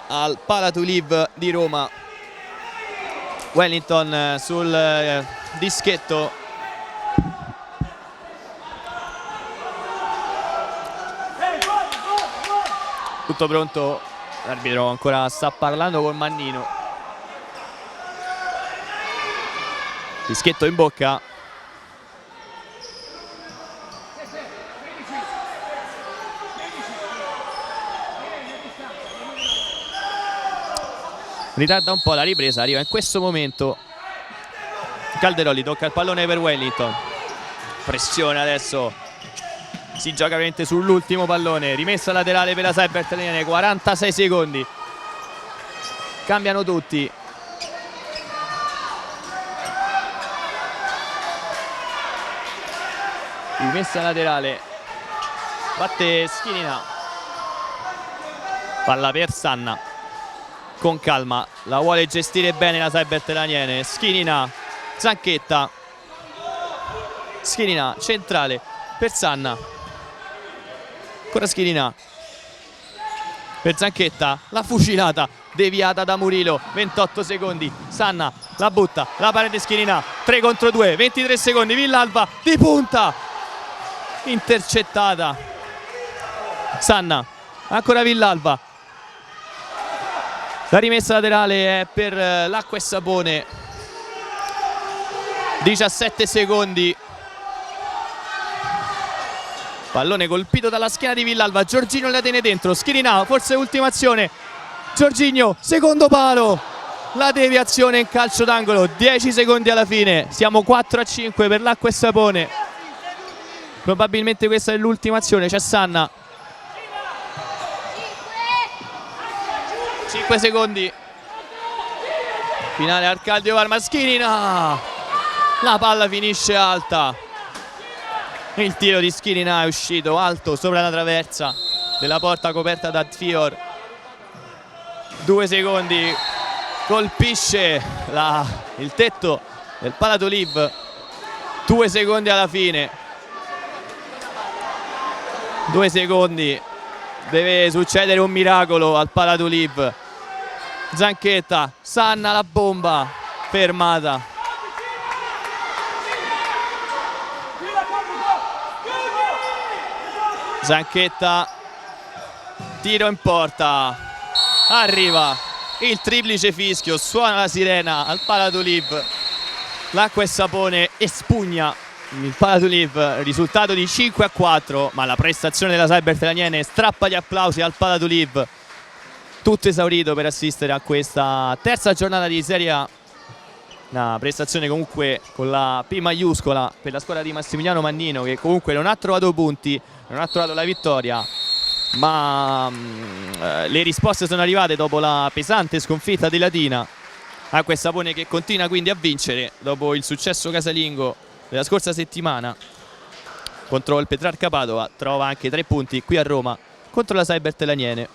al Palatuliv di Roma. Wellington sul dischetto, tutto pronto, l'arbitro ancora sta parlando con Mannino. Dischetto in bocca. Ritarda un po' la ripresa, arriva in questo momento Calderoli, tocca il pallone per Wellington, pressione adesso, si gioca veramente sull'ultimo pallone. Rimessa laterale per la Cyber Telaniene, 46 secondi, cambiano tutti. Rimessa laterale, batte Schirina, palla per Sanna, con calma, la vuole gestire bene la Cyber Telaniene. Schirina, Zanchetta, Schirina centrale per Sanna, ancora Schirina per Zanchetta, la fucilata deviata da Murilo. 28 secondi, Sanna la butta, la parete Schirina, 3 contro 2, 23 secondi, Villalba di punta, intercettata Sanna, ancora Villalba. La rimessa laterale è per l'Acqua e Sapone, 17 secondi, pallone colpito dalla schiena di Villalba, Giorginio la tiene dentro, Schirina, forse ultima azione, Giorginio, secondo palo, la deviazione in calcio d'angolo. 10 secondi alla fine, siamo 4-5 per l'Acqua e Sapone, probabilmente questa è l'ultima azione. C'è Sanna, 5 secondi, finale Arcadio Parma. Schirina, la palla finisce alta, il tiro di Schirina è uscito alto sopra la traversa della porta coperta da Fior. 2 secondi, colpisce il tetto del Palatoliv. 2 secondi alla fine. 2 secondi. Deve succedere un miracolo al Palatoliv. Zanchetta, Sanna la bomba, fermata. Zanchetta, tiro in porta, arriva il triplice fischio, suona la sirena al Palatoliv, l'acqua e sapone espugna il Palatoliv, risultato di 5-4, ma la prestazione della Saibert Laniene strappa gli applausi al Palatoliv, tutto esaurito per assistere a questa terza giornata di Serie A. Una prestazione comunque con la P maiuscola per la squadra di Massimiliano Mannino, che comunque non ha trovato punti, non ha trovato la vittoria, ma le risposte sono arrivate dopo la pesante sconfitta di Latina. Acqua e Sapone che continua quindi a vincere dopo il successo casalingo della scorsa settimana contro il Petrarca Padova, trova anche 3 punti qui a Roma contro la Saibert Laniene.